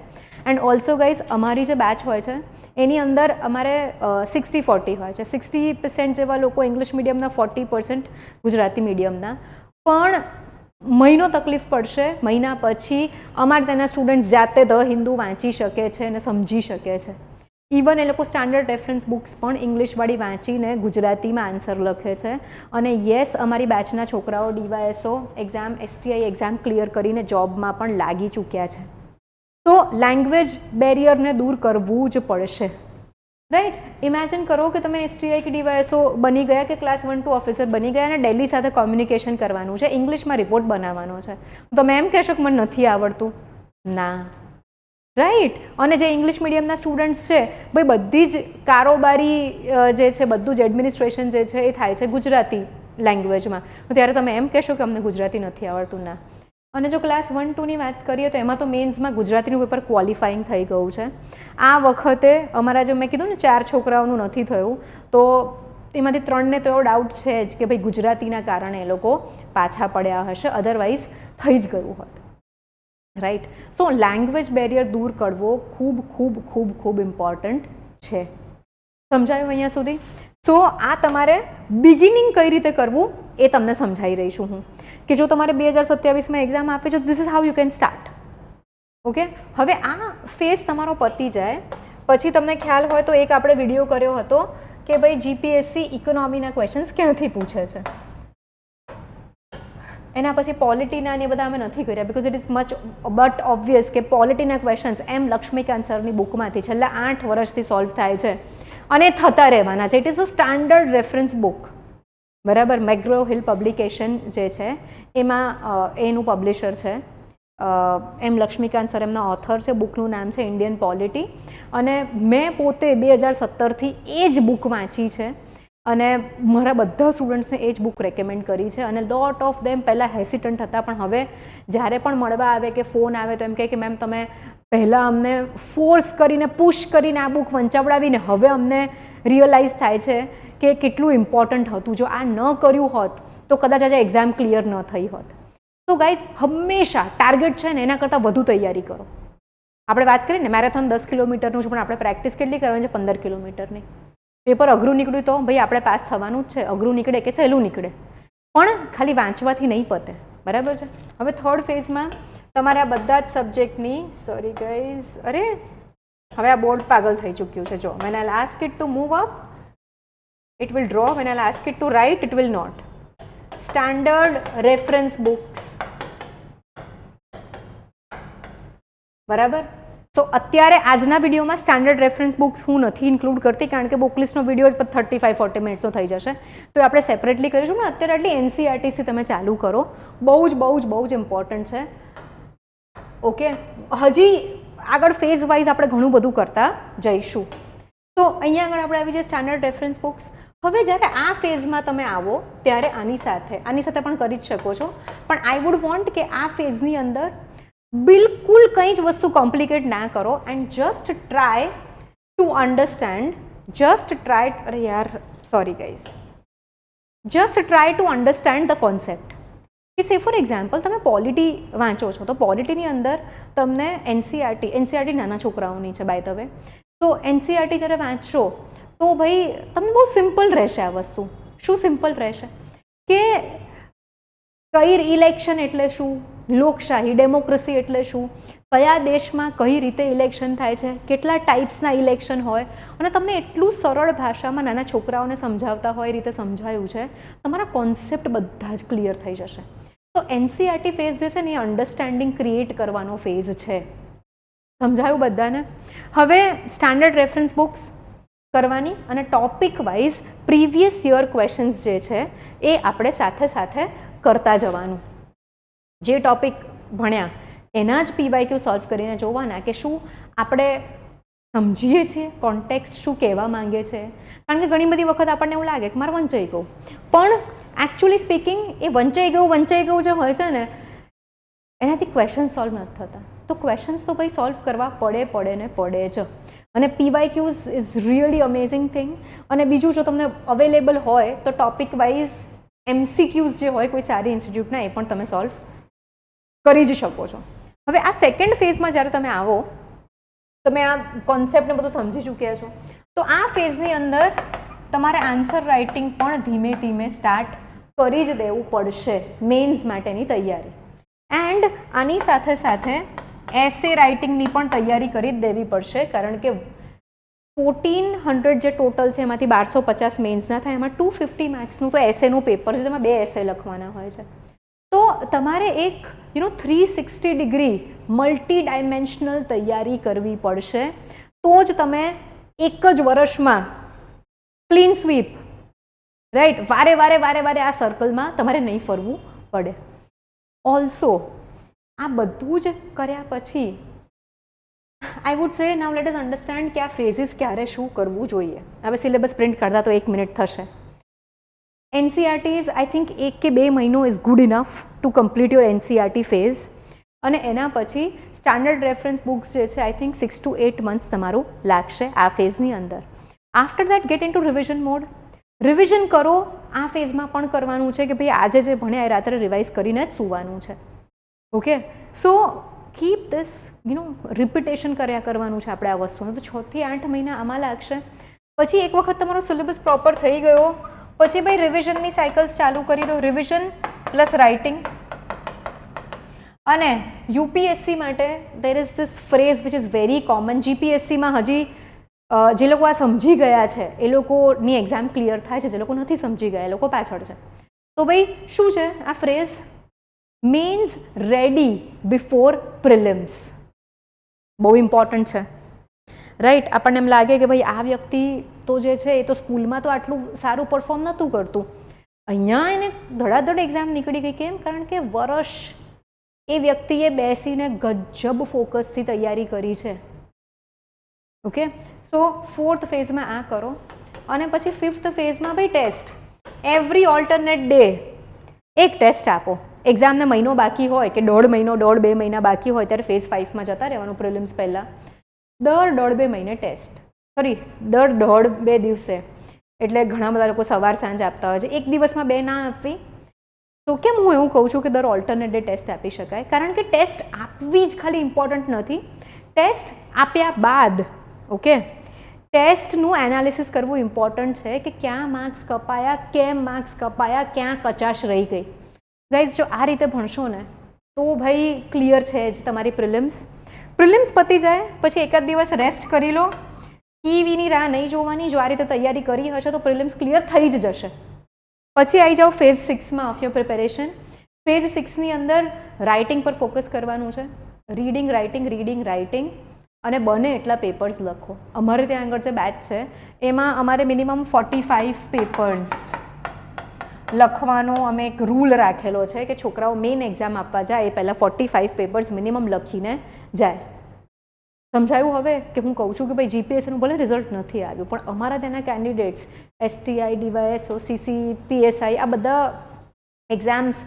એન્ડ ઓલ્સો ગાઈઝ અમારી જે બેચ હોય છે એની અંદર અમારે 60-40 હોય છે. 60% જેવા લોકો ઇંગ્લિશ મીડિયમના, 40% ગુજરાતી મીડિયમના. પણ મહિનો તકલીફ પડશે, મહિના પછી અમારે તેના સ્ટુડન્ટ્સ જાતે ધ હિન્દુ વાંચી શકે છે અને સમજી શકે છે. ઇવન એ લોકો સ્ટાન્ડર્ડ રેફરન્સ બુક્સ પણ ઇંગ્લિશવાળી વાંચીને ગુજરાતીમાં આન્સર લખે છે. અને યસ, અમારી બેચના છોકરાઓ DYSO exam, STI exam clear કરીને જોબમાં પણ લાગી ચૂક્યા છે. તો લેંગ્વેજ બેરિયરને દૂર કરવું જ પડશે, રાઈટ. ઇમેજિન કરો કે તમે STI કે ડીવાયએસઓ બની ગયા કે ક્લાસ 1-2 ઓફિસર બની ગયા અને દિલ્હી સાથે કોમ્યુનિકેશન કરવાનું છે, ઇંગ્લિશમાં રિપોર્ટ બનાવવાનો છે. તમે એમ કહેશો કે મને નથી આવડતું? ના, રાઈટ. અને જે ઇંગ્લિશ મીડિયમના સ્ટુડન્ટ્સ છે, ભાઈ બધી જ કારોબારી જે છે, બધું જ એડમિનિસ્ટ્રેશન જે છે એ થાય છે ગુજરાતી લેંગ્વેજમાં. તો ત્યારે તમે એમ કહેશો કે અમને ગુજરાતી નથી આવડતું? ના. અને જો ક્લાસ 1-2ની વાત કરીએ તો એમાં તો મેન્સમાં ગુજરાતીનું પેપર ક્વોલિફાઈંગ થઈ ગયું છે. આ વખતે અમારા જે મેં કીધું ને 4 છોકરાઓનું નથી થયું, તો એમાંથી 3ને તો એવો ડાઉટ છે જ કે ભાઈ ગુજરાતીના કારણે એ લોકો પાછા પડ્યા હશે, અધરવાઇઝ થઈ જ ગયું હોત, રાઈટ. સો લેંગ્વેજ બેરિયર દૂર કરવો ખૂબ ખૂબ ખૂબ ખૂબ ઇમ્પોર્ટન્ટ છે. સમજાયું અહીંયા સુધી? સો આ તમારે બિગિનિંગ કઈ રીતે કરવું એ તમને સમજાવી રહી છું હું, કે જો તમારે 2027માં એક્ઝામ આપે છે, this is how you can start. Okay. હવે આ ફેઝ તમારો પતી જાય પછી તમને ખ્યાલ હોય તો એક આપણે વિડીયો કર્યો હતો કે ભાઈ GPSC ઇકોનોમીના ક્વેશ્ચન્સ ક્યાંથી પૂછે છે. એના પછી પોલિટીના ને બધા અમે નથી કર્યા, because it is much but obvious કે પોલિટીના ક્વેશ્ચન્સ એમ લક્ષ્મીકાંત સરની બુકમાંથી છેલ્લા 8 વર્ષથી સોલ્વ થાય છે અને થતા રહેવાના છે. It is a standard reference book, બરાબર. મેગ્રો હિલ પબ્લિકેશન જે છે એમાં એનું પબ્લિશર છે એમ લક્ષ્મીકાંત સર, એમના ઓથર છે. બુકનું નામ છે ઇન્ડિયન પોલિટી. અને મેં પોતે 2017થી એ જ બુક વાંચી છે અને મારા બધા સ્ટુડન્ટ્સને એ જ બુક રેકમેન્ડ કરી છે. અને લોટ ઓફ દેમ પહેલાં હેસિટન્ટ હતા, પણ હવે જ્યારે પણ મળવા આવે કે ફોન આવે તો એમ કહે કે મેમ તમે પહેલાં અમને ફોર્સ કરીને, પુશ કરીને આ બુક વંચાવડાવીને હવે અમને રિયલાઇઝ થાય છે કે કેટલું ઇમ્પોર્ટન્ટ હતું. જો આ ન કર્યું હોત તો કદાચ આજે એક્ઝામ ક્લિયર ન થઈ હોત. તો ગાઈઝ હંમેશા ટાર્ગેટ છે ને એના કરતાં વધુ તૈયારી કરો. આપણે વાત કરીએ ને મેરેથોન 10 કિલોમીટરનું છે, પણ આપણે પ્રેક્ટિસ કેટલી કરવાની છે? 15 કિલોમીટરની. પેપર અઘરું નીકળ્યું તો ભાઈ આપણે પાસ થવાનું જ છે. અઘરું નીકળે કે સહેલું નીકળે, પણ ખાલી વાંચવાથી નહીં પતે, બરાબર છે. હવે થર્ડ ફેઝમાં તમારે આ બધા જ સબ્જેક્ટની, સોરી ગાઈઝ, અરે હવે આ બોર્ડ પાગલ થઈ ચૂક્યું છે. જો when I'll ask it to move up it will draw, when I'll ask it to write it will not. Standard reference books, બરાબર. તો અત્યારે આજના વિડીયોમાં સ્ટાન્ડર્ડ રેફરન્સ બુક્સ હું નથી ઇન્ક્લુડ કરતી, કારણ કે બુક લિસ્ટનો વિડીયો 35-40 મિનિટ્સનો થઈ જશે, તો આપણે સેપરેટલી કરીશું ને. અત્યારે આટલી NCERTથી તમે ચાલુ કરો, બહુ જ ઇમ્પોર્ટન્ટ છે. ઓકે. હજી આગળ ફેઝ વાઇઝ આપણે ઘણું બધું કરતા જઈશું. તો અહીંયા આગળ આપણે આવી જઈએ સ્ટાન્ડર્ડ રેફરન્સ બુક્સ. હવે જ્યારે આ ફેઝમાં તમે આવો ત્યારે આની સાથે પણ કરી જ શકો છો, પણ આઈ વુડ વોન્ટ કે આ ફેઝની અંદર બિલકુલ કંઈ જ વસ્તુ કોમ્પ્લિકેટ ના કરો and just try to understand, અરે યાર sorry guys, just try to understand the concept. કે સે ફોર એક્ઝામ્પલ તમે પોલિટી વાંચો છો તો પોલિટીની અંદર તમને NCERT નાના છોકરાઓની છે બાય ધ વે, તો NCERT જ્યારે વાંચશો તો ભાઈ તમને બહુ સિમ્પલ રહેશે આ વસ્તુ. શું સિમ્પલ રહેશે? કે કઈ ઇલેક્શન એટલે શું, લોકશાહી ડેમોક્રેસી એટલે શું, કયા દેશમાં કઈ રીતે ઇલેક્શન થાય છે, કેટલા ટાઈપ્સના ઇલેક્શન હોય, અને તમને એટલું સરળ ભાષામાં નાના છોકરાઓને સમજાવતા હોય એ રીતે સમજાયું છે, તમારા કોન્સેપ્ટ બધા જ ક્લિયર થઈ જશે. તો NCERT ફેઝ જે છે ને એ અન્ડરસ્ટેન્ડિંગ ક્રિએટ કરવાનો ફેઝ છે. સમજાયું બધાને? હવે સ્ટાન્ડર્ડ રેફરન્સ બુક્સ કરવાની અને topic wise previous year questions જે છે એ આપણે સાથે કરતા જવાનું. જે ટોપિક ભણ્યા એના જ PYQ સોલ્વ કરીને જોવાના કે શું આપણે સમજીએ છીએ, કોન્ટેક્સ્ટ શું કહેવા માંગે છે. કારણ કે ઘણી બધી વખત આપણને એવું લાગે કે મારે વંચાઈ ગયું, પણ એકચ્યુઅલી સ્પીકિંગ એ વંચાઈ ગયું જે હોય છે ને એનાથી ક્વેશ્ચન સોલ્વ નથી થતા. તો ક્વેશ્ચન્સ તો ભાઈ સોલ્વ કરવા પડે જ. અને PYQs is really amazing thing. અને બીજું જો તમને અવેલેબલ હોય તો ટોપિક વાઇઝ MCQs જે હોય કોઈ સારી ઇન્સ્ટિટ્યૂટના એ પણ તમે સોલ્વ કરી જ શકો છો. હવે આ સેકન્ડ ફેઝમાં જ્યારે તમે આવો, તમે આ કોન્સેપ્ટને બધું સમજી ચૂક્યા છો, તો આ ફેઝની અંદર તમારે આન્સર રાઇટિંગ પણ ધીમે ધીમે સ્ટાર્ટ કરી જ દેવું પડશે મેઇન્સ માટેની તૈયારી. એન્ડ આની સાથે સાથે એસે રાઇટિંગની પણ તૈયારી કરી જ દેવી પડશે, કારણ કે 1400 જે ટોટલ છે એમાંથી 1250 મેઇન્સના થાય, એમાં 250 માર્ક્સનું તો એસેનું પેપર છે, જેમાં 2 એસે લખવાના હોય છે. તો તમારે એક 360 ડિગ્રી મલ્ટી ડાયમેન્શનલ તૈયારી કરવી પડશે, તો જ તમે એક જ વર્ષમાં ક્લીન સ્વીપ, રાઈટ, વારે વારે આ સર્કલમાં તમારે નહીં ફરવું પડે. ઓલ્સો આ બધું જ કર્યા પછી આઈ વુડ સે નાઉ લેટ અસ અન્ડરસ્ટેન્ડ કે આ ફેઝિસ ક્યારે શું કરવું જોઈએ. હવે સિલેબસ પ્રિન્ટ કરતા તો 1 મિનિટ થશે. NCERTs આઈ થિંક 1 કે 2 મહિનો is good enough to complete your NCERT phase. અને એના પછી સ્ટાન્ડર્ડ રેફરન્સ બુક્સ જે છે આઈ થિંક 6 to 8 મંથ્સ તમારું લાગશે આ ફેઝની અંદર. After that get in to revision mode. Revision કરો, આ ફેઝમાં પણ કરવાનું છે કે ભાઈ આજે જે ભણ્યા એ રાત્રે રિવાઇઝ કરીને જ સૂવાનું છે. Okay, so keep this repetition કર્યા કરવાનું છે આપણે આ વસ્તુનું. તો 6 થી 8 મહિના આમાં લાગશે. પછી એક વખત તમારો સિલેબસ પ્રોપર થઈ ગયો પછી ભાઈ રિવિઝનની સાયકલ્સ ચાલુ કરી દો. Revision plus writing. અને UPSC માટે there is this phrase which is very common. GPSCમાં હજી જે લોકો આ સમજી ગયા છે એ લોકોની એક્ઝામ ક્લિયર થાય છે, જે લોકો નથી સમજી ગયા એ લોકો પાછળ છે. તો ભાઈ શું છે આ phrase? Mains ready before prelims. બહુ ઇમ્પોર્ટન્ટ છે, રાઈટ. આપણને એમ લાગે કે ભાઈ આ વ્યક્તિ તો જે છે એ તો સ્કૂલમાં તો આટલું સારું પરફોર્મ નહોતું કરતું, અહીંયા એને ધડાધડ એક્ઝામ નીકળી ગઈ. કેમ? કારણ કે વર્ષ એ વ્યક્તિએ બેસીને ગજબ ફોકસથી તૈયારી કરી છે. ઓકે, સો 4th ફેઝમાં આ કરો. અને પછી 5th ફેઝમાં ભાઈ ટેસ્ટ. એવરી ઓલ્ટરનેટ ડે એક ટેસ્ટ આપો. એક્ઝામને મહિનો બાકી હોય કે 1.5 મહિનો 1.5-2 મહિના બાકી હોય ત્યારે ફેઝ 5માં જતા રહેવાનું પ્રિલિમ્સ પહેલાં. દર 1.5-2 મહિને ટેસ્ટ, સોરી દર 1.5-2 દિવસે. એટલે ઘણા બધા લોકો સવાર સાંજ આપતા હોય છે. એક દિવસમાં 2 ના આપવી. તો કેમ હું એવું કહું છું કે દર ઓલ્ટરનેટ ડે ટેસ્ટ આપી શકાય? કારણ કે ટેસ્ટ આપવી જ ખાલી ઇમ્પોર્ટન્ટ નથી, ટેસ્ટ આપ્યા બાદ ઓકે ટેસ્ટનું એનાલિસિસ કરવું ઇમ્પોર્ટન્ટ છે કે ક્યાં માર્ક્સ કપાયા, કેમ માર્ક્સ કપાયા, ક્યાં કચાશ રહી ગઈ. ગાઈઝ જો આ રીતે ભણશો ને તો ભાઈ ક્લિયર છે જ તમારી પ્રિલિમ્સ. પ્રિલિમ્સ પતી જાય પછી એકાદ દિવસ રેસ્ટ કરી લો. કીવીની રાહ નહીં જોવાની. જો આ રીતે તૈયારી કરી હશે તો પ્રિલિમ્સ ક્લિયર થઈ જ જશે. પછી આવી જાઓ ફેઝ 6માં ઓફ યોર પ્રિપેરેશન. ફેઝ 6ની અંદર રાઇટિંગ પર ફોકસ કરવાનું છે. રીડિંગ રાઇટિંગ અને બને એટલા પેપર્સ લખો. અમારે ત્યાં આગળ જે બેચ છે એમાં અમારે મિનિમમ 45 પેપર્સ લખવાનો અમે એક રૂલ રાખેલો છે કે છોકરાઓ મેઇન એક્ઝામ આપવા જાય એ પહેલાં 45 પેપર્સ મિનિમમ લખીને જાય. સમજાયું હવે કે હું કહું છું કે ભાઈ GPSCનું ભલે રિઝલ્ટ નથી આવ્યું પણ અમારા ત્યાંના candidates STI, DYSO, CC, PSI આ બધા એક્ઝામ્સ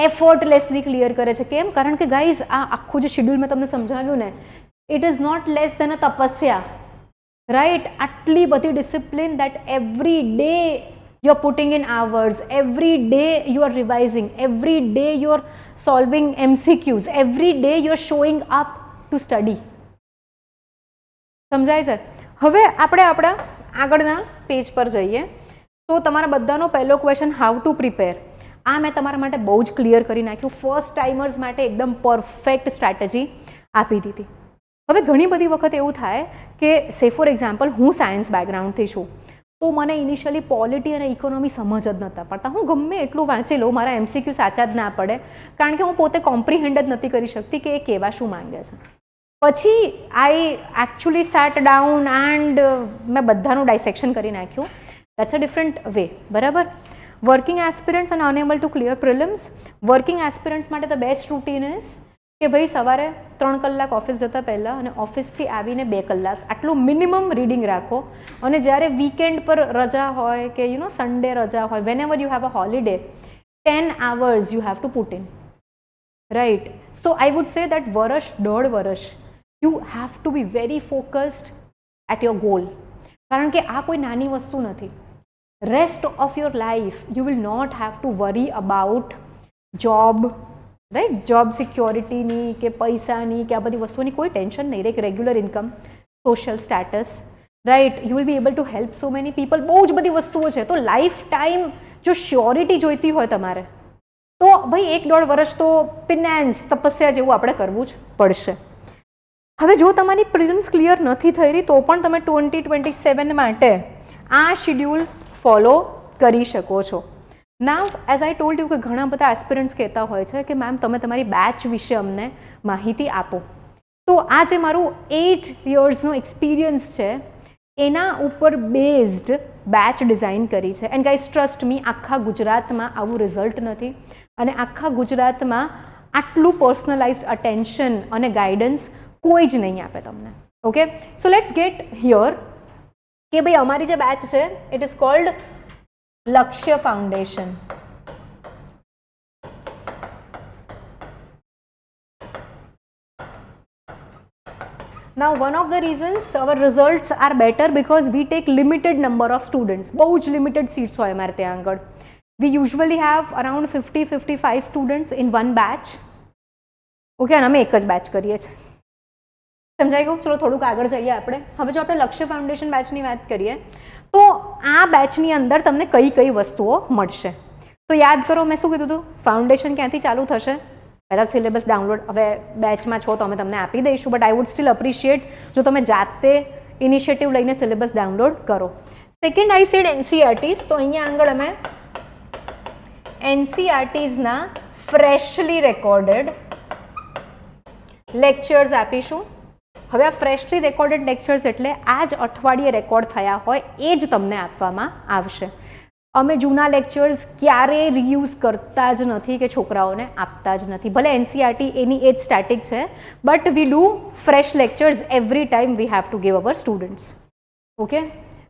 એફર્ટલેસલી ક્લિયર કરે છે. કેમ? કારણ કે ગાઈઝ આ આખું જે શેડ્યુલ મેં તમને સમજાવ્યું ને it is not less than a tapasya, right. આટલી બધી discipline that every day you are putting in hours, every day you are revising, every day you are solving MCQs, every day you are showing up to study. સમજાય છે? હવે આપણે આપણા આગળના પેજ પર જઈએ તો તમારા બધાનો પહેલો ક્વેશ્ચન હાઉ ટુ પ્રિપેર. આ મેં તમારા માટે બહુ જ ક્લિયર કરી નાખ્યું. ફર્સ્ટ ટાઈમર્સ માટે એકદમ પરફેક્ટ સ્ટ્રેટેજી આપી દીધી. હવે ઘણી બધી વખત એવું થાય કે સે ફોર એક્ઝામ્પલ હું સાયન્સ બેકગ્રાઉન્ડથી છું તો મને ઇનિશિયલી પોલિટી અને ઇકોનોમી સમજ જ નહોતા પડતા. હું ગમે એટલું વાંચી લઉં મારા MCQ સાચા જ ના પડે કારણ કે હું પોતે કોમ્પ્રિહેન્ડ જ નથી કરી શકતી કે એ કહેવા શું માંગે છે. પછી આઈ એકચ્યુઅલી સેટ ડાઉન એન્ડ મેં બધાનું ડાયસેક્શન કરી નાખ્યું. દેટ્સ અ ડિફરન્ટ વે, બરાબર. વર્કિંગ એસ્પિરન્ટ્સ અને enable to clear prelims. Working aspirants માટે ધ બેસ્ટ રૂટીન ઇઝ કે ભાઈ સવારે 3 કલાક ઓફિસ જતાં પહેલાં અને ઓફિસથી આવીને 2 કલાક આટલું મિનિમમ રીડિંગ રાખો. અને જ્યારે વીકેન્ડ પર રજા હોય કે સન્ડે રજા હોય, whenever you have a holiday 10 hours you have to put in, right? So I would say that વર્ષ 1.5 વર્ષ you have to be very focused at your goal. કારણ કે આ કોઈ નાની વસ્તુ નથી. Rest of your life you will not have to worry about job, right, job સિક્યોરિટીની કે પૈસાની કે આ બધી વસ્તુઓની કોઈ ટેન્શન નહીં રહે, કે regular income, social status, right, you will be able to help so many people, બહુ જ બધી વસ્તુઓ છે. તો લાઈફ ટાઈમ જો શ્યોરિટી જોઈતી હોય તમારે તો ભાઈ 1-1.5 વર્ષ તો ફિનાન્સ તપસ્યા જેવું આપણે કરવું જ પડશે. હવે જો તમારી પ્રિલિમ્સ ક્લિયર નથી થઈ રહી તો પણ તમે 2027 માટે આ શિડ્યુલ ફોલો કરી શકો છો. નાવ એઝ આઈ ટોલ્ડ યુ કે ઘણા બધા એસ્પિરન્ટ્સ કહેતા હોય છે કે મેમ તમે તમારી બેચ વિશે અમને માહિતી આપો. તો આ જે મારું 8 યર્સનો એક્સપિરિયન્સ છે એના ઉપર બેઝડ બેચ ડિઝાઇન કરી છે. એન્ડ ગાઈઝ ટ્રસ્ટ મી, આખા ગુજરાતમાં આવું રિઝલ્ટ નથી અને આખા ગુજરાતમાં આટલું પર્સનલાઇઝડ અટેન્શન અને ગાઈડન્સ કોઈ જ નહીં આપે તમને. Okay, so let's gate here કે ભાઈ અમારી જે બેચ છે ઇટ ઇઝ કોલ્ડ લક્ષ્ય foundation. Now one of the reasons our results are better because we take limited number of students. બહુ જ limited seats હોય અમારે ત્યાં આગળ. We usually have around 50-55 students in one batch. Okay, અને અમે એક જ બેચ કરીએ છીએ. સમજાઈ ગયું? ચલો થોડુંક આગળ જઈએ આપણે. હવે જો આપણે લક્ષ્ય ફાઉન્ડેશન બેચની વાત કરીએ તો આ બેચની અંદર તમને કઈ કઈ વસ્તુઓ મળશે. તો યાદ કરો મેં શું કીધું હતું, ફાઉન્ડેશન ક્યાંથી ચાલુ થશે? પહેલાં સિલેબસ ડાઉનલોડ હવે બેચમાં છો તો અમે તમને આપી દઈશું, but I would steel appreciate જો તમે જાતે ઇનિશિયેટિવ લઈને સિલેબસ ડાઉનલોડ કરો. સેકન્ડ આઈ સેડ એનસીઆરટીઝ, તો અહીંયા આગળ અમે એનસીઆરટીઝના ફ્રેશલી રેકોર્ડેડ લેક્ચર્સ આપીશું. હવે આ ફ્રેશલી રેકોર્ડેડ લેક્ચર્સ એટલે આ જ અઠવાડિયે રેકોર્ડ થયા હોય એ જ તમને આપવામાં આવશે. અમે જૂના લેક્ચર્સ ક્યારેય રીયુઝ કરતા જ નથી કે છોકરાઓને આપતા જ નથી. ભલે એનસીઆરટી એની એ જ સ્ટેટિક છે but we do fresh lectures every time we have to give our students. Okay,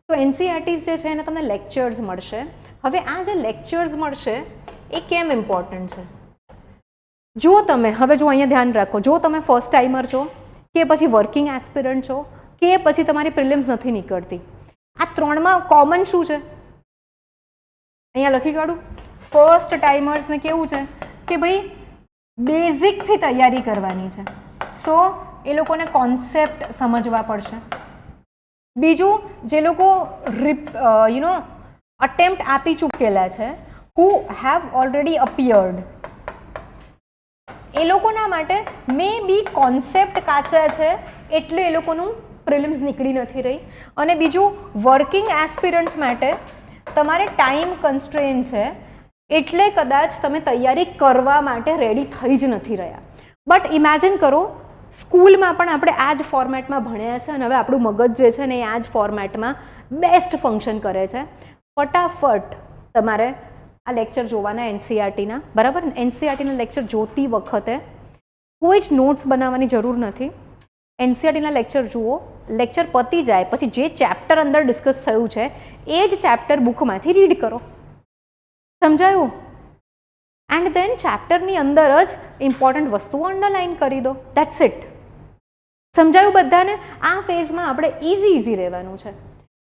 તો એનસીઆરટીઝ જે છે એને તમને લેક્ચર્સ મળશે. હવે આ જે લેક્ચર્સ મળશે એ કેમ ઇમ્પોર્ટન્ટ છે? જો તમે હવે જો અહીંયા ધ્યાન રાખો, જો તમે ફર્સ્ટ ટાઈમર છો કે પછી વર્કિંગ એસ્પિરન્ટ છો કે પછી તમારી પ્રિલિમ્સ નથી નીકળતી, આ ત્રણમાં કોમન શું છે? અહીંયા લખી કાઢું. ફર્સ્ટ ટાઈમર્સને કેવું છે કે ભાઈ બેઝિકથી તૈયારી કરવાની છે, સો એ લોકોને કોન્સેપ્ટ સમજવા પડશે. બીજું, જે લોકો અટેમ્પ્ટ આપી ચૂકેલા છે, હુ હેવ ઓલરેડી અપિયર્ડ, એ લોકોના માટે મે બી કોન્સેપ્ટ કાચા છે એટલે એ લોકોનું પ્રિલિમ્સ નીકળી નથી રહી. અને બીજું, વર્કિંગ એસ્પિરન્ટ્સ માટે તમારે ટાઈમ કન્સ્ટ્રેન છે એટલે કદાચ તમે તૈયારી કરવા માટે રેડી થઈ જ નથી રહ્યા. બટ ઇમેજિન કરો સ્કૂલમાં પણ આપણે આ જ ફોર્મેટમાં ભણ્યા છે અને હવે આપણું મગજ જે છે ને એ આ જ ફોર્મેટમાં બેસ્ટ ફંક્શન કરે છે. ફટાફટ તમારે આ લેક્ચર જોવાના એનસીઆરટીના, બરાબર? એનસીઆરટીના લેક્ચર જોતી વખતે કોઈ જ નોટ્સ બનાવવાની જરૂર નથી. એનસીઆરટીના લેક્ચર જુઓ, લેક્ચર પતી જાય પછી જે ચેપ્ટર અંદર ડિસ્કસ થયું છે એ જ ચેપ્ટર બુકમાંથી રીડ કરો. સમજાયું? એન્ડ દેન ચેપ્ટરની અંદર જ ઇમ્પોર્ટન્ટ વસ્તુઓ અંડરલાઇન કરી દો. That's it. સમજાયું બધાને? આ ફેઝમાં આપણે ઇઝી રહેવાનું છે.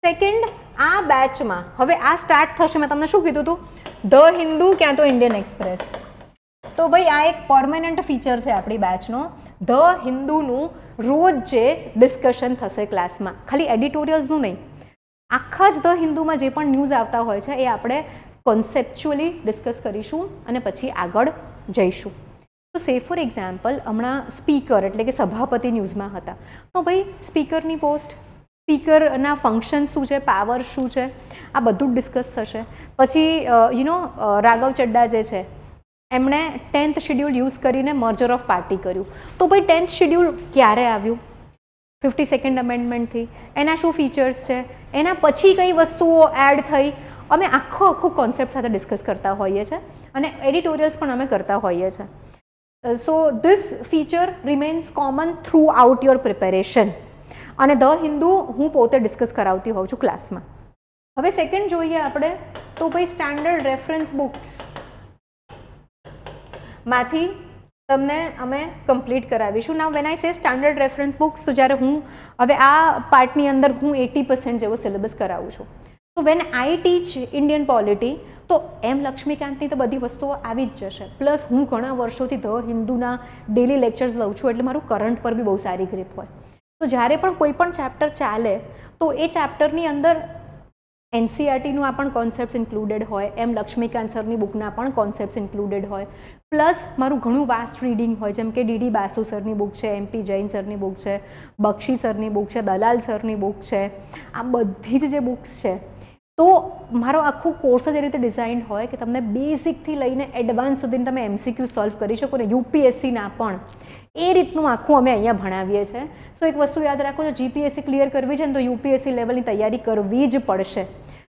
સેકન્ડ, આ બેચમાં હવે આ સ્ટાર્ટ થશે. મેં તમને શું કીધું હતું? ધ હિન્દુ ક્યાં તો ઇન્ડિયન એક્સપ્રેસ. તો ભાઈ આ એક પરમેનન્ટ ફીચર છે આપણી બેચનો. ધ હિન્દુનું રોજ જે ડિસ્કશન થશે ક્લાસમાં, ખાલી એડિટોરિયલ્સનું નહીં, આખા જ ધ હિન્દુમાં જે પણ ન્યૂઝ આવતા હોય છે એ આપણે કોન્સેપ્ચ્યુઅલી ડિસ્કસ કરીશું અને પછી આગળ જઈશું. તો સે ફોર એક્ઝામ્પલ હમણાં સ્પીકર એટલે કે સભાપતિ ન્યૂઝમાં હતા, તો ભાઈ સ્પીકરની પોસ્ટ, સ્પીકરના ફંક્શન શું છે, પાવર શું છે, આ બધું જ ડિસ્કસ થશે. પછી રાઘવ ચડ્ડા જે છે એમણે 10th શેડ્યુલ યુઝ કરીને મર્જર ઓફ પાર્ટી કર્યું. તો ભાઈ 10th શેડ્યુલ ક્યારે આવ્યું? 52nd અમેન્ડમેન્ટથી. એના શું ફીચર્સ છે, એના પછી કઈ વસ્તુઓ એડ થઈ, અમે આખો કોન્સેપ્ટ સાથે ડિસ્કસ કરતા હોઈએ છીએ અને એડિટોરિયલ્સ પણ અમે કરતા હોઈએ છીએ. So this feature remains common through out your preparation. અને ધ હિન્દુ હું પોતે ડિસ્કસ કરાવતી હોઉં છું ક્લાસમાં. હવે સેકન્ડ જોઈએ આપણે તો ભાઈ સ્ટાન્ડર્ડ રેફરન્સ બુક્સ માંથી તમને અમે કમ્પ્લીટ કરાવીશું. નાઉ વેન આઈ સે સ્ટાન્ડર્ડ રેફરન્સ બુક્સ, તો જ્યારે હું હવે આ પાર્ટની અંદર હું 80% જેવો સિલેબસ કરાવું છું. તો when I teach Indian polity, તો એમ લક્ષ્મીકાંતની તો બધી વસ્તુઓ આવી જ જશે. પ્લસ હું ઘણા વર્ષોથી ધ હિન્દુના ડેલી લેક્ચર્સ લઉં છું, એટલે મારું કરંટ પર બી બહુ સારી ગ્રીપ હોય. તો જ્યારે પણ કોઈ પણ ચેપ્ટર ચાલે તો એ ચેપ્ટરની અંદર એનસીઆરટીનું આ પણ કોન્સેપ્ટ્સ ઇન્ક્લુડેડ હોય, એમ લક્ષ્મીકાંત સરની બુકના પણ કોન્સેપ્ટ્સ ઇન્ક્લુડેડ હોય. પ્લસ મારું ઘણું વાસ્ટ રીડિંગ હોય, જેમ કે ડીડી બાસુ સરની બુક છે, એમપી જૈન સરની બુક છે, બક્ષી સરની બુક છે, દલાલ સરની બુક છે. આ બધી જ જે બુક્સ છે, તો મારો આખું કોર્સ જ એ રીતે ડિઝાઇન હોય કે તમને બેઝિકથી લઈને એડવાન્સ સુધી તમે એમસીક્યુ સોલ્વ કરી શકો ને, યુપીએસસીના પણ એ રીતનું આખું અમે અહીંયા ભણાવીએ છીએ. સો એક વસ્તુ યાદ રાખો, જો જીપીએસસી ક્લિયર કરવી છે ને તો યુપીએસસી લેવલની તૈયારી કરવી જ પડશે.